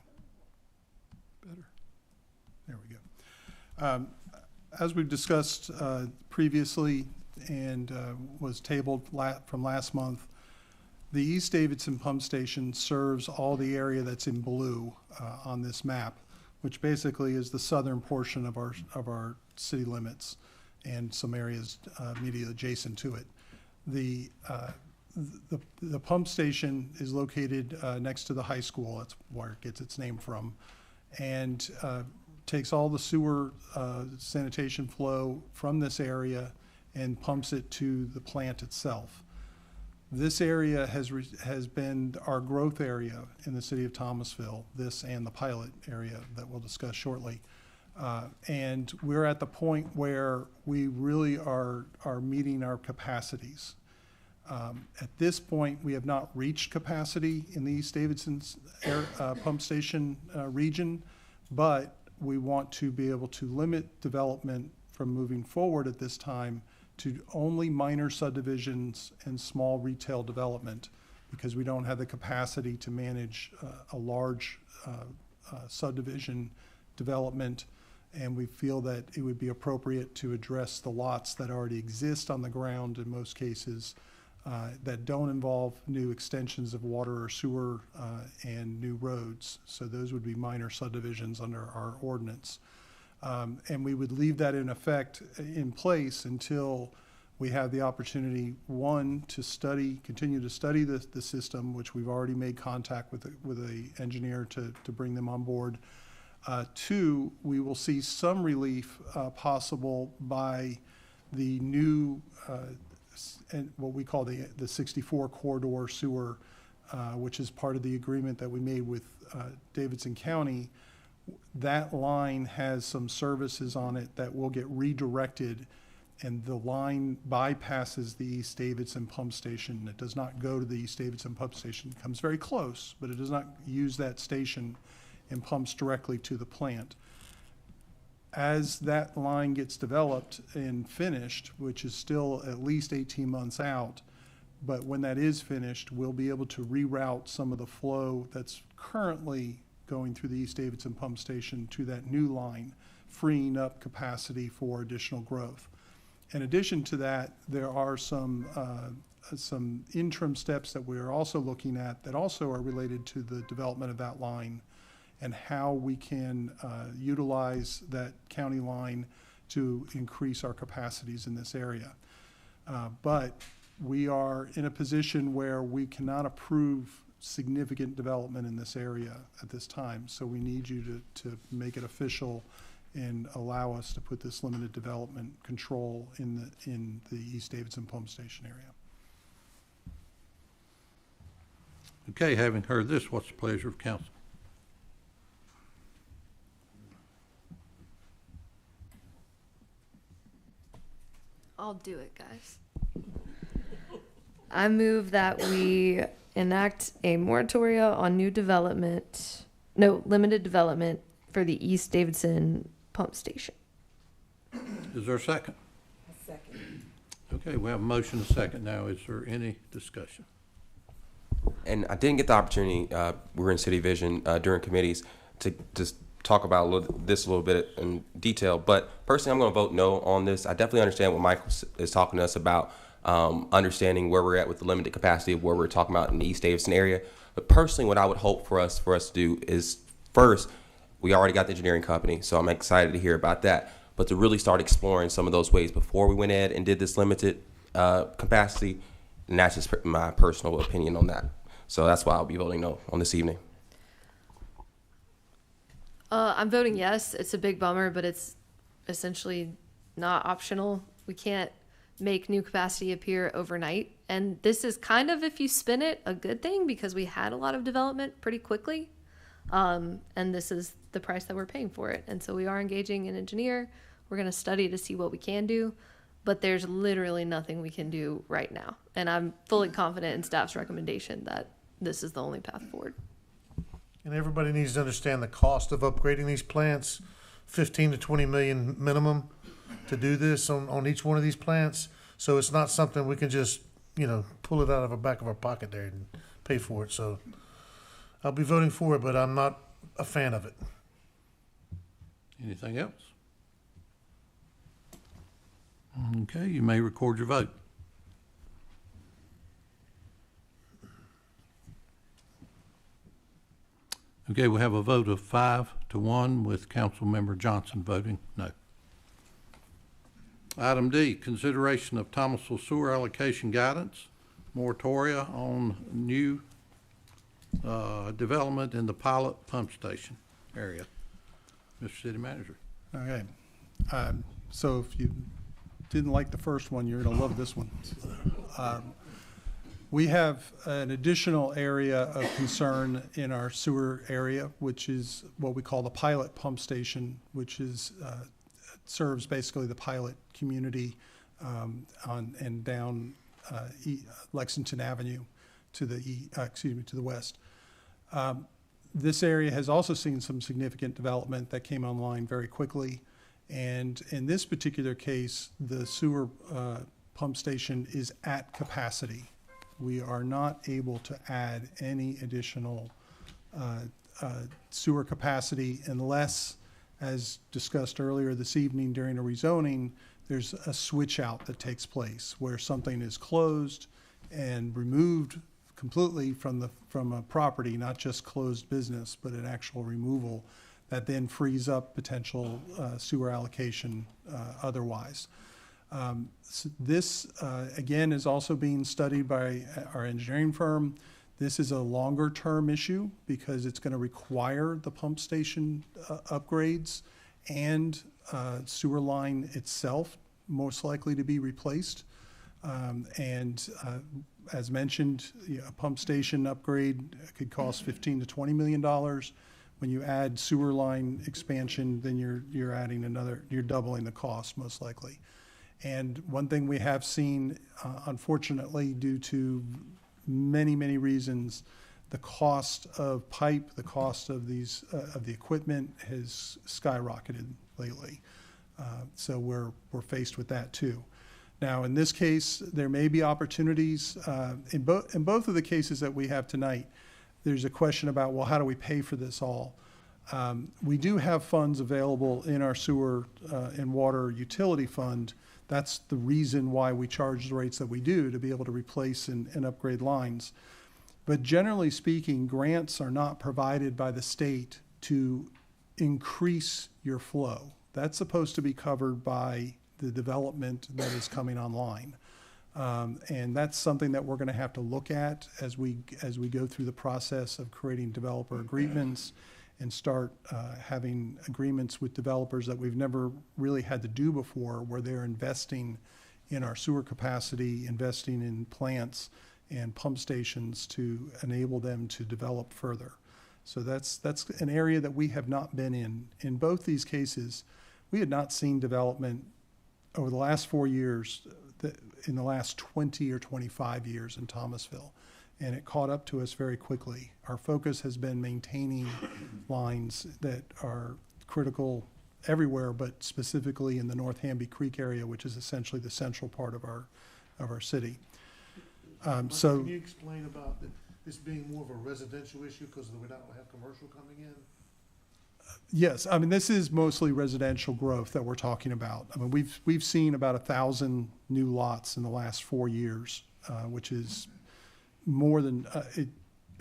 Better. There we go. As we've discussed previously and was tabled from last month, the East Davidson Pump Station serves all the area that's in blue on this map, which basically is the southern portion of our city limits and some areas immediately adjacent to it. The pump station is located next to the high school. That's where it gets its name from, and takes all the sewer sanitation flow from this area and pumps it to the plant itself. This area has been our growth area in the city of Thomasville, this and the pilot area that we'll discuss shortly. And we're at the point where we really are meeting our capacities. At this point, we have not reached capacity in the East Davidson's pump station region, but we want to be able to limit development from moving forward at this time to only minor subdivisions and small retail development, because we don't have the capacity to manage a large subdivision development, and we feel that it would be appropriate to address the lots that already exist on the ground in most cases that don't involve new extensions of water or sewer and new roads. So those would be minor subdivisions under our ordinance. And we would leave that in effect in place until we have the opportunity, one, to continue to study the system, which we've already made contact with a engineer to bring them on board. Two, we will see some relief possible by the new and what we call the 64 corridor sewer, which is part of the agreement that we made with Davidson County. That line has some services on it that will get redirected, and the line bypasses the East Davidson pump station. It does not go to the East Davidson pump station. It comes very close, but it does not use that station and pumps directly to the plant. As that line gets developed and finished, which is still at least 18 months out, but when that is finished, we'll be able to reroute some of the flow that's currently going through the East Davidson pump station to that new line, freeing up capacity for additional growth. In addition to that, there are some interim steps that we are also looking at that also are related to the development of that line and how we can utilize that county line to increase our capacities in this area. But we are in a position where we cannot approve significant development in this area at this time. So we need you to make it official and allow us to put this limited development control in the East Davidson pump station area. Okay, having heard this, what's the pleasure of council? I'll do it, guys. I move that we enact a moratoria on limited development for the East Davidson pump station. Is there a second? A second. Okay, we have a motion and a second now. Is there any discussion? And I didn't get the opportunity, we were in City Vision during committees, to just talk about this a little bit in detail. But personally, I'm going to vote no on this. I definitely understand what Michael is talking to us about, understanding where we're at with the limited capacity of where we're talking about in the East Davidson area. But personally, what I would hope for us to do is, first, we already got the engineering company, so I'm excited to hear about that. But to really start exploring some of those ways before we went ahead and did this limited capacity, and that's just my personal opinion on that. So that's why I'll be voting no on this evening. I'm voting yes. It's a big bummer, but it's essentially not optional. We can't make new capacity appear overnight. And this is kind of, if you spin it, a good thing because we had a lot of development pretty quickly. And this is the price that we're paying for it. And so we are engaging an engineer. We're going to study to see what we can do. But there's literally nothing we can do right now. And I'm fully confident in staff's recommendation that this is the only path forward. And everybody needs to understand the cost of upgrading these plants, 15 to 20 million minimum to do this on each one of these plants. So it's not something we can just, pull it out of the back of our pocket there and pay for it. So I'll be voting for it, but I'm not a fan of it. Anything else? Okay, you may record your vote. Okay, we have a vote of 5-1 with Councilmember Johnson voting no. Item D, consideration of Thomasville sewer allocation guidance, moratoria on new development in the pilot pump station area. Mr. City Manager. Okay. So if you didn't like the first one, you're going to love this one. We have an additional area of concern in our sewer area, which is what we call the pilot pump station, which is serves basically the pilot community on and down Lexington Avenue to the west. This area has also seen some significant development that came online very quickly. And in this particular case, the sewer pump station is at capacity. We are not able to add any additional sewer capacity unless, as discussed earlier this evening during a rezoning, there's a switch out that takes place where something is closed and removed completely from a property, not just closed business, but an actual removal that then frees up potential sewer allocation otherwise. So this, again, is also being studied by our engineering firm. This is a longer term issue because it's going to require the pump station upgrades and sewer line itself most likely to be replaced. As mentioned, a pump station upgrade could cost $15 to $20 million. When you add sewer line expansion, then you're adding you're doubling the cost most likely. And one thing we have seen, unfortunately, due to many, many reasons, the cost of pipe, the cost of these of the equipment has skyrocketed lately. So we're faced with that too. Now, in this case, there may be opportunities in both of the cases that we have tonight. There's a question about, well, how do we pay for this all? We do have funds available in our sewer and water utility fund. That's the reason why we charge the rates that we do, to be able to replace and upgrade lines. But generally speaking, grants are not provided by the state to increase your flow. That's supposed to be covered by the development that is coming online. And that's something that we're going to have to look at as we go through the process of creating developer agreements and start having agreements with developers that we've never really had to do before, where they're investing in our sewer capacity, investing in plants and pump stations to enable them to develop further. So that's an area that we have not been in. In both these cases, we had not seen development over the last 4 years, in the last 20 or 25 years in Thomasville. and it caught up to us very quickly. Our focus has been maintaining lines that are critical everywhere, but specifically in the North Hamby Creek area, which is essentially the central part of our city. So Can you explain about this being more of a residential issue because we don't have commercial coming in? yes, I mean, this is mostly residential growth that we're talking about. I mean, we've seen about 1,000 new lots in the last 4 years, which is more than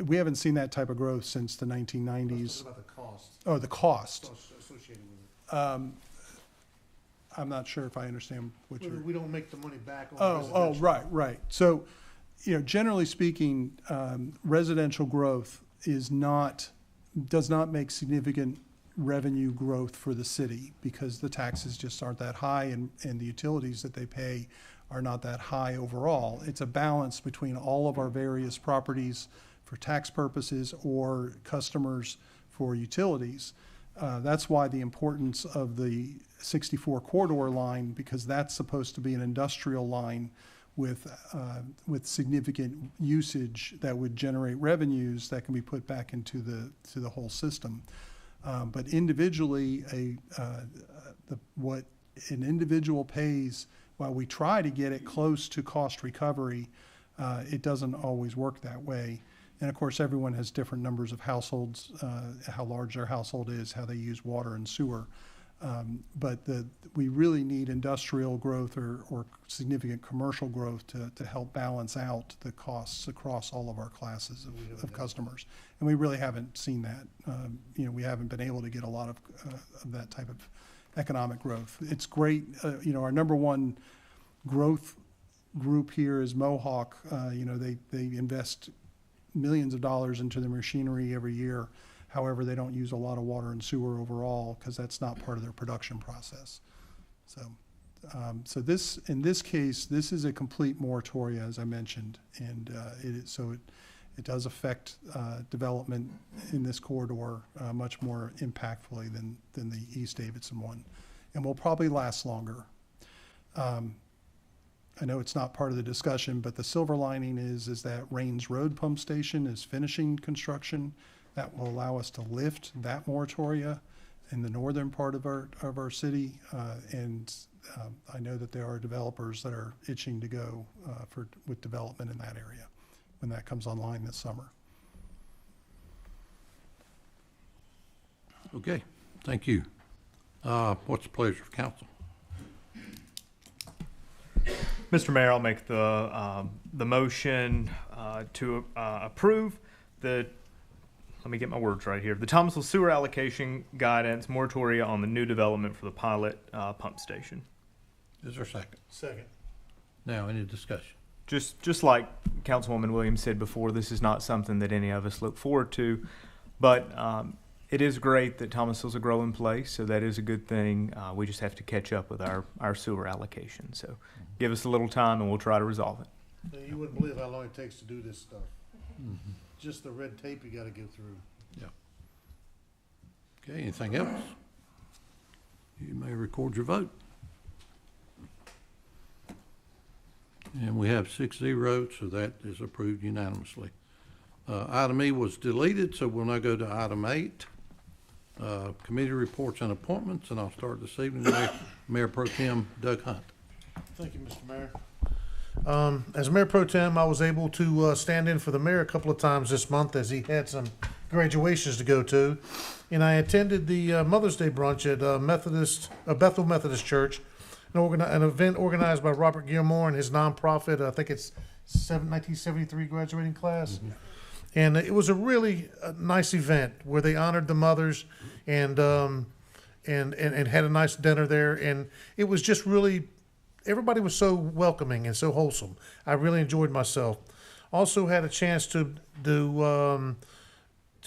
we haven't seen that type of growth since the 1990s. About the cost. Oh, the cost. Associated with it. I'm not sure if I understand what you're. We don't make the money back on Oh, right. So, generally speaking, residential growth does not make significant revenue growth for the city because the taxes just aren't that high and the utilities that they pay are not that high overall. It's a balance between all of our various properties for tax purposes or customers for utilities. That's why the importance of the 64 corridor line, because that's supposed to be an industrial line with significant usage that would generate revenues that can be put back into the whole system. But individually, what an individual pays, while we try to get it close to cost recovery, it doesn't always work that way. And of course, everyone has different numbers of households, how large their household is, how they use water and sewer. But we really need industrial growth or significant commercial growth to help balance out the costs across all of our classes of customers. And we really haven't seen that. We haven't been able to get a lot of that type of economic growth. It's great. Our number one growth group here is Mohawk. They invest millions of dollars into their machinery every year. However, they don't use a lot of water and sewer overall because that's not part of their production process. So this, in this case, this is a complete moratoria, as I mentioned, and it does affect development in this corridor much more impactfully than the East Davidson one, and will probably last longer. I know it's not part of the discussion, but the silver lining is that Rains Road Pump Station is finishing construction. That will allow us to lift that moratoria in the northern part of our city, and I know that there are developers that are itching to go with development in that area when that comes online this summer. Okay, thank you. What's the pleasure of council? Mr. Mayor, I'll make the motion to approve the, let me get my words right here, the Thomasville Sewer Allocation Guidance Moratoria on the new development for the pilot pump station. Is there a second? Second. Now, any discussion? Just like Councilwoman Williams said before, this is not something that any of us look forward to, but it is great that Thomasville's a growing place, so that is a good thing. We just have to catch up with our sewer allocation. So give us a little time and we'll try to resolve it. You wouldn't believe how long it takes to do this stuff. Just the red tape you got to go through. Yeah. Okay, anything else? You may record your vote. And we have 6-0, so that is approved unanimously. Item E was deleted, so we'll now go to item 8. Committee reports and appointments, and I'll start this evening with Mayor Pro Tem Doug Hunt. Thank you, Mr. Mayor. As Mayor Pro Tem, I was able to stand in for the mayor a couple of times this month as he had some graduations to go to. And I attended the Mother's Day brunch at Bethel Methodist Church, an event organized by Robert Gilmore and his nonprofit. I think it's 1973 graduating class. Mm-hmm. And it was a really nice event where they honored the mothers and had a nice dinner there. And it was just really, everybody was so welcoming and so wholesome. I really enjoyed myself. Also had a chance to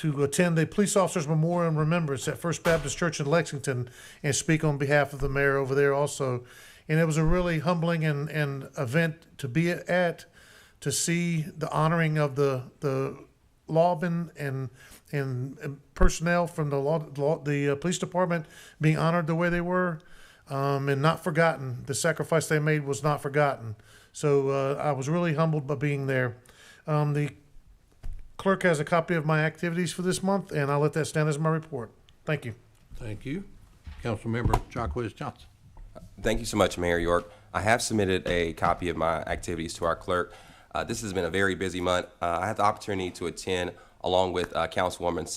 attend the Police Officers Memorial and Remembrance at First Baptist Church in Lexington and speak on behalf of the mayor over there also. And it was a really humbling and event to be at, to see the honoring of the lawmen and personnel from the police department being honored the way they were, and not forgotten. The sacrifice they made was not forgotten. So I was really humbled by being there. The clerk has a copy of my activities for this month, and I'll let that stand as my report. Thank you. Thank you. Councilmember Jacquez Johnson. Thank you so much, Mayor York. I have submitted a copy of my activities to our clerk. This has been a very busy month. I had the opportunity to attend along with Councilwoman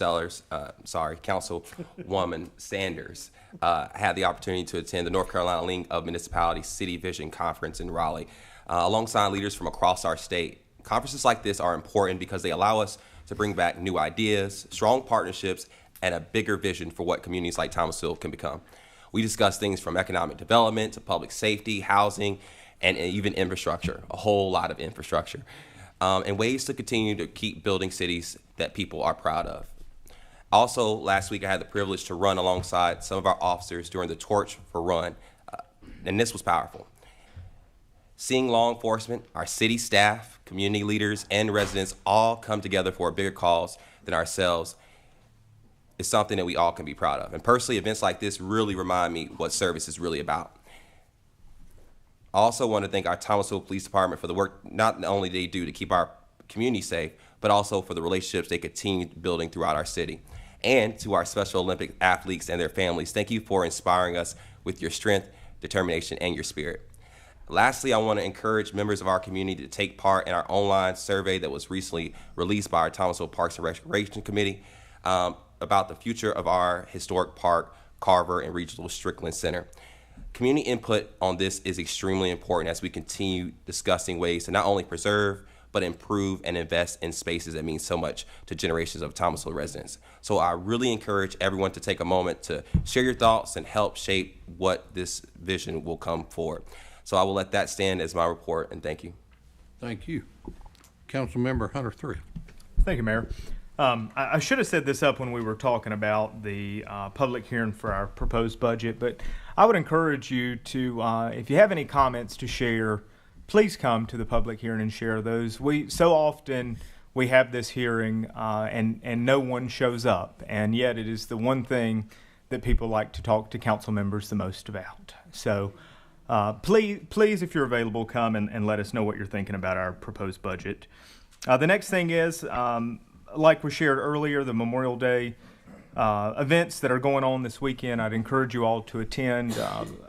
Sanders. I had the opportunity to attend the North Carolina League of Municipalities City Vision Conference in Raleigh, alongside leaders from across our state. Conferences like this are important because they allow us to bring back new ideas, strong partnerships, and a bigger vision for what communities like Thomasville can become. We discuss things from economic development to public safety, housing, and even infrastructure, a whole lot of infrastructure, and ways to continue to keep building cities that people are proud of. Also, last week I had the privilege to run alongside some of our officers during the Torch for Run, and this was powerful. Seeing law enforcement, our city staff, community leaders, and residents all come together for a bigger cause than ourselves is something that we all can be proud of. And personally, events like this really remind me what service is really about. I also want to thank our Thomasville Police Department for the work not only they do to keep our community safe, but also for the relationships they continue building throughout our city. And to our Special Olympic athletes and their families, thank you for inspiring us with your strength, determination, and your spirit. Lastly, I want to encourage members of our community to take part in our online survey that was recently released by our Thomasville Parks and Recreation Committee about the future of our historic park, Carver, and Regional Strickland Center. Community input on this is extremely important as we continue discussing ways to not only preserve, but improve and invest in spaces that mean so much to generations of Thomasville residents. So I really encourage everyone to take a moment to share your thoughts and help shape what this vision will come forward. So I will let that stand as my report, and thank you. Thank you. Councilmember Hunter Thrift. Thank you, Mayor. I should have set this up when we were talking about the public hearing for our proposed budget, but I would encourage you to, if you have any comments to share, please come to the public hearing and share those. So often we have this hearing and no one shows up, and yet it is the one thing that people like to talk to council members the most about. So please, if you're available, come and let us know what you're thinking about our proposed budget. The next thing is, like we shared earlier, the Memorial Day events that are going on this weekend. I'd encourage you all to attend.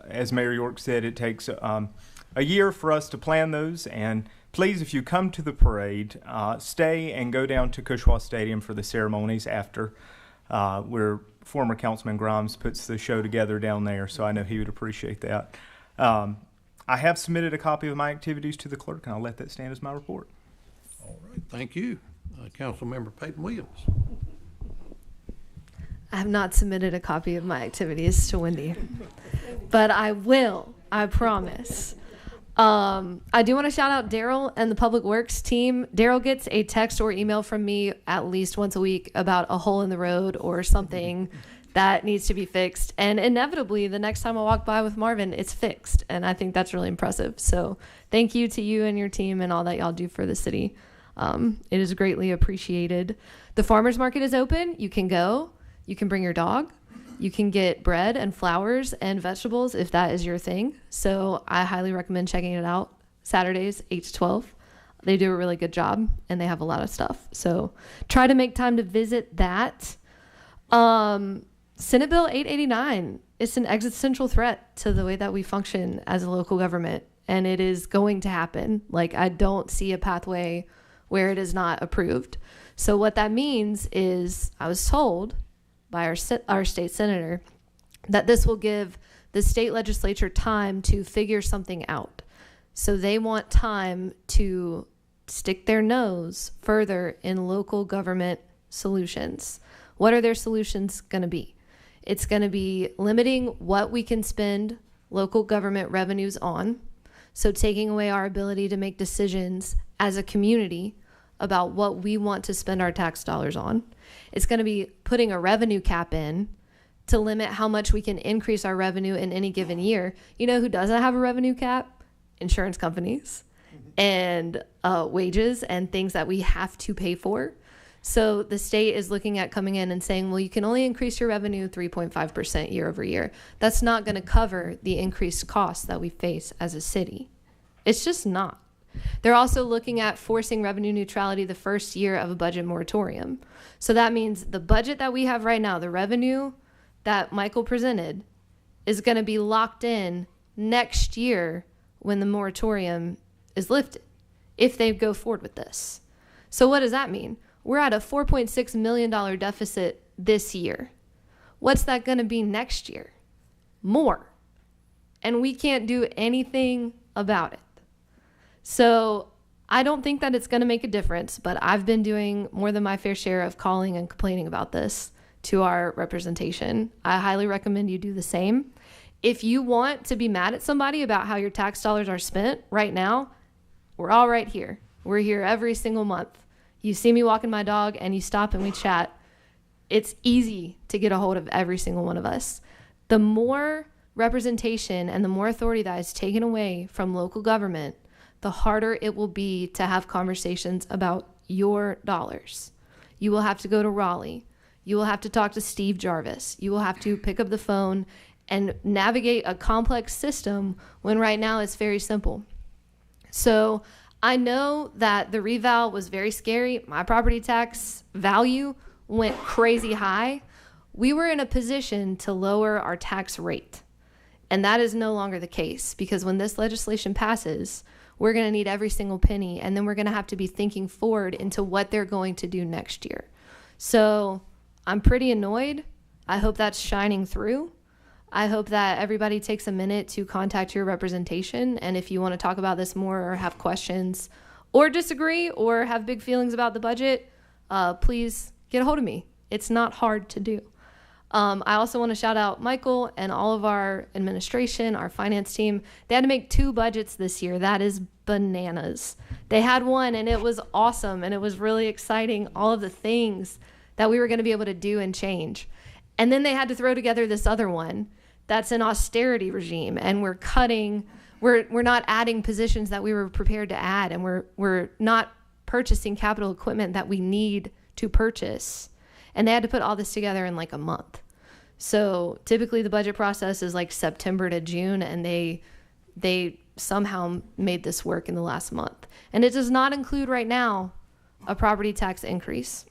As Mayor York said, it takes a year for us to plan those. And please, if you come to the parade, stay and go down to Cushwa Stadium for the ceremonies after, where former Councilman Grimes puts the show together down there. So I know he would appreciate that. I have submitted a copy of my activities to the clerk, and I'll let that stand as my report. All right, thank you. Councilmember Peyton Williams. I have not submitted a copy of my activities to Wendy, but I will, I promise. I do want to shout out Daryl and the Public Works team. Daryl gets a text or email from me at least once a week about a hole in the road or something that needs to be fixed. And inevitably, the next time I walk by with Marvin, it's fixed. And I think that's really impressive. So thank you to you and your team and all that y'all do for the city. It is greatly appreciated. The farmer's market is open. You can go. You can bring your dog. You can get bread and flowers and vegetables if that is your thing. So I highly recommend checking it out. Saturdays, 8 to 12. They do a really good job, and they have a lot of stuff. So try to make time to visit that. Senate Bill 889, it's an existential threat to the way that we function as a local government, and it is going to happen. Like, I don't see a pathway where it is not approved. So what that means is I was told by our state senator that this will give the state legislature time to figure something out. So they want time to stick their nose further in local government solutions. What are their solutions going to be? It's going to be limiting what we can spend local government revenues on. So taking away our ability to make decisions as a community about what we want to spend our tax dollars on. It's going to be putting a revenue cap in to limit how much we can increase our revenue in any given year. You know who doesn't have a revenue cap? Insurance companies and wages and things that we have to pay for. So the state is looking at coming in and saying, well, you can only increase your revenue 3.5% year over year. That's not going to cover the increased costs that we face as a city. It's just not. They're also looking at forcing revenue neutrality the first year of a budget moratorium. So that means the budget that we have right now, the revenue that Michael presented, is going to be locked in next year when the moratorium is lifted, if they go forward with this. So what does that mean? We're at a $4.6 million deficit this year. What's that going to be next year? More. And we can't do anything about it. So I don't think that it's going to make a difference, but I've been doing more than my fair share of calling and complaining about this to our representation. I highly recommend you do the same. If you want to be mad at somebody about how your tax dollars are spent right now, we're all right here. We're here every single month. You see me walking my dog and you stop and we chat. It's easy to get a hold of every single one of us. The more representation and the more authority that is taken away from local government, the harder it will be to have conversations about your dollars. You will have to go to Raleigh. You will have to talk to Steve Jarvis. You will have to pick up the phone and navigate a complex system when right now it's very simple. So I know that the reval was very scary. My property tax value went crazy high. We were in a position to lower our tax rate. And that is no longer the case, because when this legislation passes, we're going to need every single penny, and then we're going to have to be thinking forward into what they're going to do next year. So I'm pretty annoyed. I hope that's shining through. I hope that everybody takes a minute to contact your representation. And if you want to talk about this more or have questions or disagree or have big feelings about the budget, please get a hold of me. It's not hard to do. I also want to shout out Michael and all of our administration, our finance team. They had to make 2 budgets this year. That is bananas. They had one and it was awesome and it was really exciting, all of the things that we were going to be able to do and change. And then they had to throw together this other one that's an austerity regime, and we're cutting, we're not adding positions that we were prepared to add, and we're not purchasing capital equipment that we need to purchase. And they had to put all this together in like a month. So typically the budget process is like September to June, and they somehow made this work in the last month. And it does not include right now a property tax increase.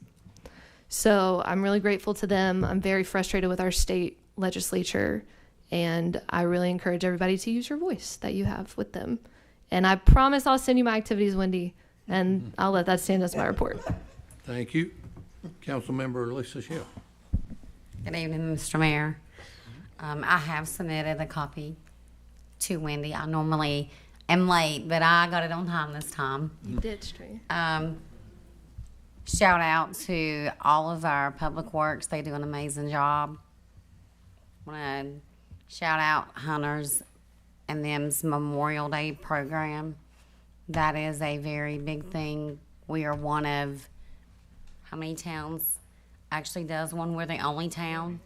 So I'm really grateful to them. I'm very frustrated with our state legislature, and I really encourage everybody to use your voice that you have with them. And I promise I'll send you my activities, Wendy, and I'll let that stand as my report. Thank you. Councilmember Lisa Shill. Good evening, Mr. Mayor. I have submitted a copy to Wendy. I normally am late, but I got it on time this time. You did, Trey. Shout out to all of our public works. They do an amazing job. Want to shout out Hunters and them's Memorial Day program. That is a very big thing. We are one of, how many towns actually does one? We're the only town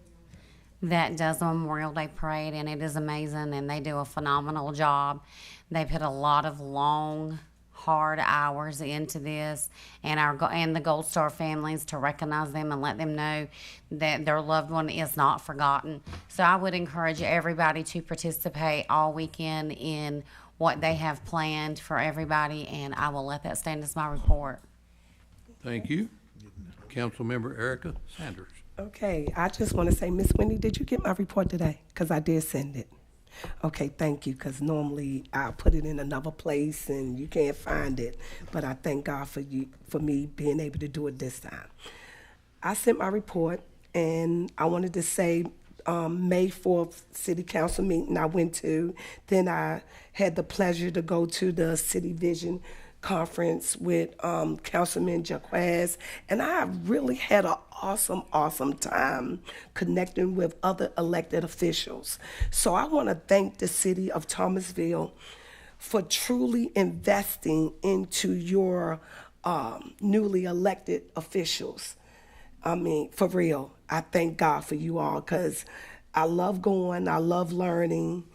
that does a Memorial Day parade, and it is amazing, and they do a phenomenal job. They put a lot of long, hard hours into this, and the Gold Star families, to recognize them and let them know that their loved one is not forgotten. So I would encourage everybody to participate all weekend in what they have planned for everybody, and I will let that stand as my report. Thank you. Councilmember Erica Sanders. Okay, I just want to say, Miss Wendy, did you get my report today? Because I did send it. Okay, thank you, because normally I put it in another place and you can't find it, but I thank God for me being able to do it this time. I sent my report, and I wanted to say May 4th City Council meeting I went to. Then I had the pleasure to go to the City Vision Conference with Councilman Jaquez, and I really had an awesome time connecting with other elected officials. So I want to thank the city of Thomasville for truly investing into your newly elected officials. I mean, for real, I thank God for you all, because I love going, I love learning,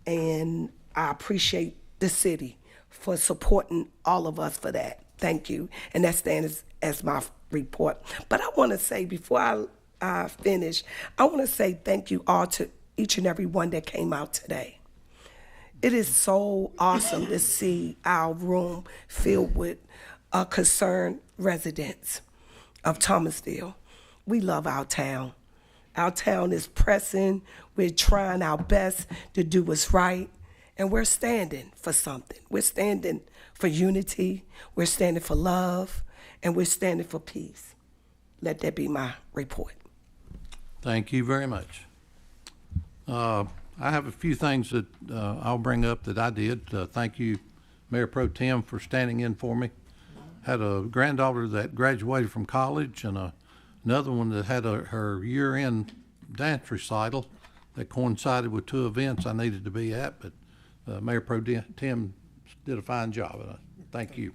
and I appreciate the city for supporting all of us for that. Thank you. And that stands as my report. But I want to say, before I finish, I want to say thank you all to each and every one that came out today. It is so awesome to see our room filled with concerned residents of Thomasville. We love our town. Our town is pressing. We're trying our best to do what's right, and we're standing for something. We're standing for unity. We're standing for love, and we're standing for peace. Let that be my report. Thank you very much. I have a few things that I'll bring up that I did. Thank you, Mayor Pro Tem, for standing in for me. Had a granddaughter that graduated from college, and another one that had her year-end dance recital that coincided with two events I needed to be at, but Mayor Pro Tem did a fine job, and thank you.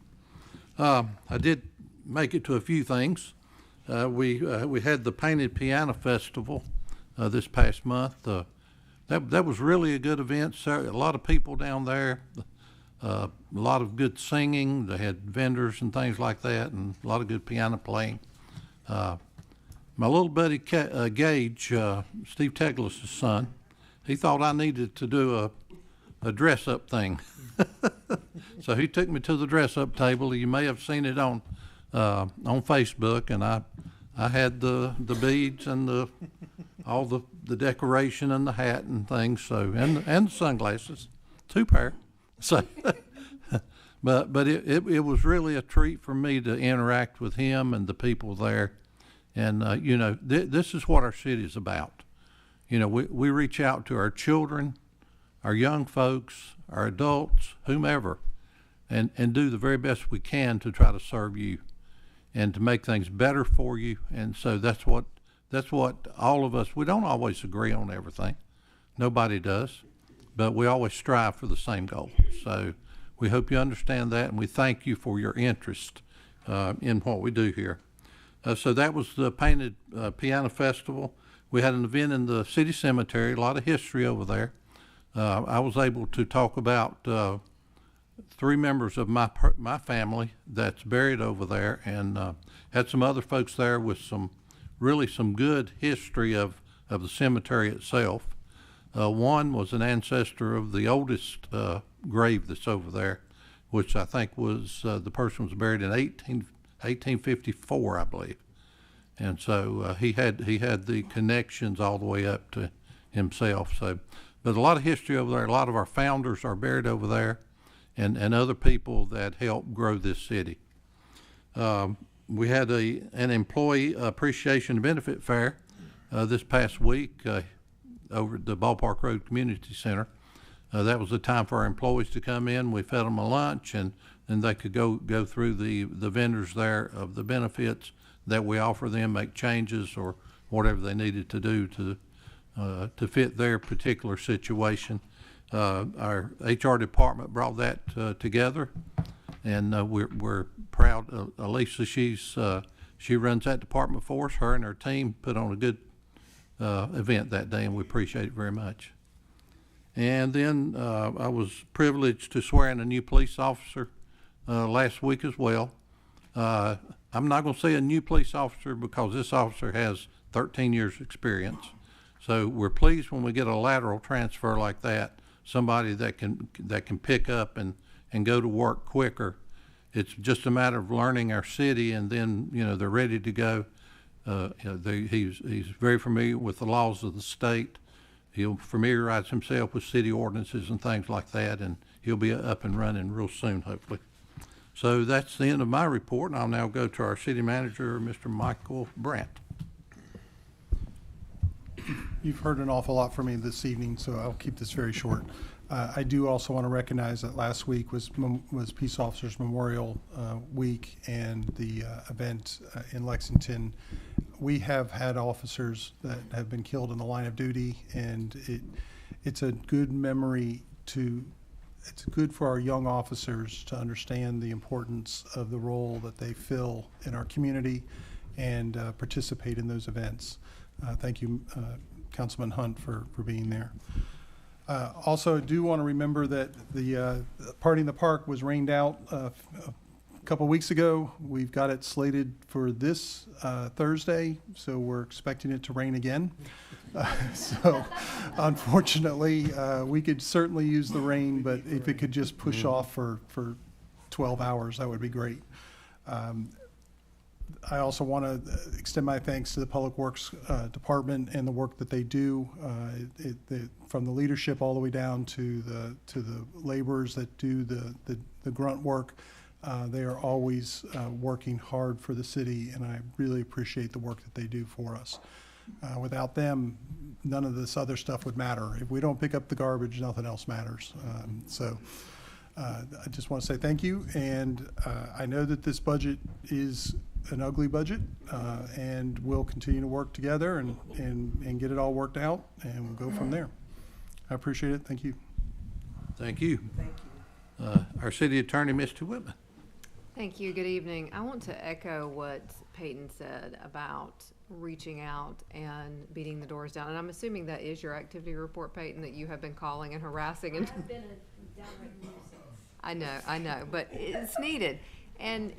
I did make it to a few things. We had the Painted Piano Festival this past month. That was really a good event. So, a lot of people down there, a lot of good singing. They had vendors and things like that, and a lot of good piano playing. My little buddy Gage, Steve Teglis' son, he thought I needed to do a dress-up thing. So he took me to the dress-up table. You may have seen it on Facebook, and I had the beads and all the decoration and the hat and things. So and the sunglasses, 2 pair. So, but it was really a treat for me to interact with him and the people there. And this is what our city is about. We reach out to our children, our young folks, our adults, whomever, and do the very best we can to try to serve you and to make things better for you. And so that's what all of us, we don't always agree on everything. Nobody does, but we always strive for the same goal. So we hope you understand that, and we thank you for your interest in what we do here. So that was the Painted Piano Festival. We had an event in the city cemetery, a lot of history over there. I was able to talk about 3 members of my family that's buried over there, and had some other folks there with some good history of the cemetery itself. One was an ancestor of the oldest grave that's over there, which I think was the person was buried in 1854, I believe. And so he had the connections all the way up to himself. So, but a lot of history over there. A lot of our founders are buried over there, and other people that helped grow this city. We had an employee appreciation and benefit fair this past week over at the Ballpark Road Community Center. That was the time for our employees to come in. We fed them a lunch, and they could go through the vendors there of the benefits that we offer them, make changes or whatever they needed to do to fit their particular situation. Our HR department brought that together, and we're proud. Elisa, she runs that department for us. Her and her team put on a good event that day, and we appreciate it very much. And then I was privileged to swear in a new police officer last week as well. I'm not going to say a new police officer because this officer has 13 years experience. So we're pleased when we get a lateral transfer like that, somebody that can pick up and go to work quicker. It's just a matter of learning our city, and then they're ready to go. He's very familiar with the laws of the state. He'll familiarize himself with city ordinances and things like that, and he'll be up and running real soon, hopefully. So that's the end of my report, and I'll now go to our city manager, Mr. Michael Brandt. You've heard an awful lot from me this evening, so I'll keep this very short. I do also want to recognize that last week was Peace Officers Memorial Week, and the event in Lexington. We have had officers that have been killed in the line of duty, and it's a good memory it's good for our young officers to understand the importance of the role that they fill in our community and participate in those events. Thank you, Councilman Hunt, for being there. Also, I do want to remember that the Party in the Park was rained out couple weeks ago. We've got it slated for this Thursday, so we're expecting it to rain again. So unfortunately, we could certainly use the rain, but if it could just push off for 12 hours, that would be great. I also want to extend my thanks to the Public Works Department and the work that they do, from the leadership all the way down to the laborers that do the grunt work. They are always working hard for the city, and I really appreciate the work that they do for us. Without them, none of this other stuff would matter. If we don't pick up the garbage, nothing else matters. I just want to say thank you, and I know that this budget is an ugly budget, and we'll continue to work together and get it all worked out, and we'll go from there. I appreciate it. Thank you. Thank you. Thank you. Our city attorney, Mr. Whitman. Thank you. Good evening. I want to echo what Peyton said about reaching out and beating the doors down. And I'm assuming that is your activity report, Peyton, that you have been calling and harassing. And I've been a downright nuisance. I know, but it's needed. And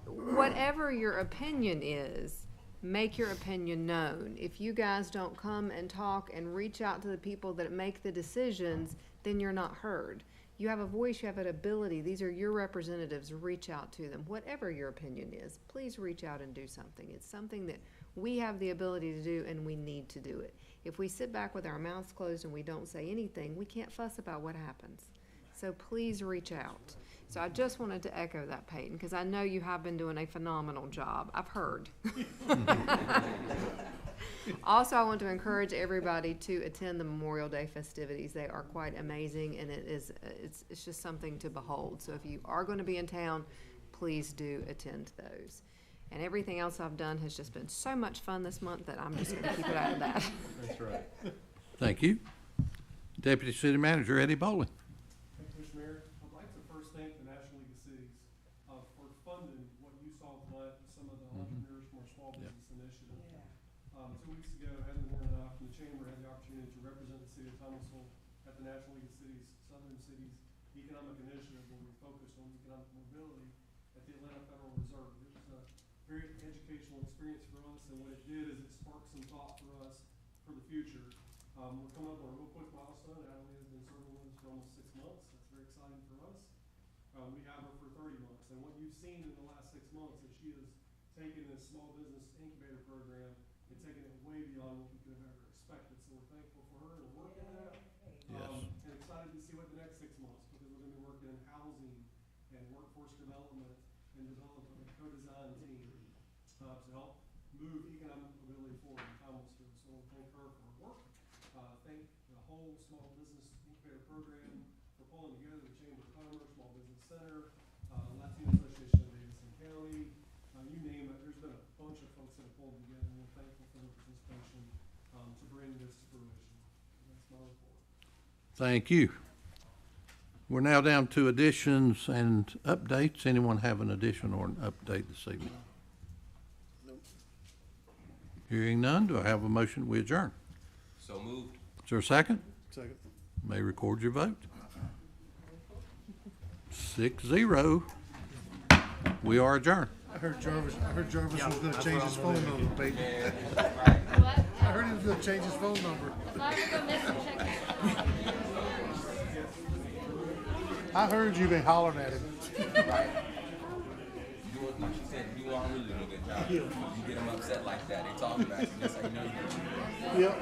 whatever your opinion is, make your opinion known. If you guys don't come and talk and reach out to the people that make the decisions, then you're not heard. You have a voice, you have an ability. These are your representatives. Reach out to them. Whatever your opinion is, please reach out and do something. It's something that we have the ability to do, and we need to do it. If we sit back with our mouths closed and we don't say anything, we can't fuss about what happens. So please reach out. So I just wanted to echo that, Peyton, because I know you have been doing a phenomenal job. I've heard. Also, I want to encourage everybody to attend the Memorial Day festivities. They are quite amazing, and it's just something to behold. So if you are going to be in town, please do attend those. And everything else I've done has just been so much fun this month that I'm just going to keep it out of that. That's right. Thank you. Deputy City Manager Eddie Bowling. Thank you, Mr. Mayor. I'd like to first thank the National League of Cities for funding what you saw tonight with some of the entrepreneurs from our small business initiative. 2 weeks ago, Heather Warnock from the Chamber had the opportunity to represent the city of Thomasville at the National League of Cities, Southern Cities Economic Initiative, where we focused on economic mobility at the Atlanta Federal Reserve. It was a very educational experience for us, and what it did is it sparked some thought for us for the future. We're coming up on a real quick milestone. Natalie has been serving with us for almost 6 months. That's very exciting for us. We have her for 30 months, and what you've seen in the last 6 months is she has taken this small business incubator program and taken it way beyond what we could have ever expected. So we're thankful for her and the work on that. And excited to see what the next 6 months, because we're going to be working in housing and workforce development and developing a co-design team to help move economic mobility forward in Thomasville. So we'll thank her for her work. Thank the whole small business incubator program for pulling together the Chamber of Commerce, Small Business Center, Latino Association of Davidson County, you name it. There's been a bunch of folks that have pulled together, and we're thankful for their participation to bring this to fruition. That's my report. Thank you. We're now down to additions and updates. Anyone have an addition or an update this evening? Hearing none, do I have a motion? We adjourn. So moved. Is there a second? Second. May record your vote. 6-0. We are adjourned. I heard Jarvis was gonna change his phone number, baby. I heard he was gonna change his phone number. I heard you been hollering at him. Like she said, you are really doing a good job. You get them upset like that. They talk about you just like, you know. Yep.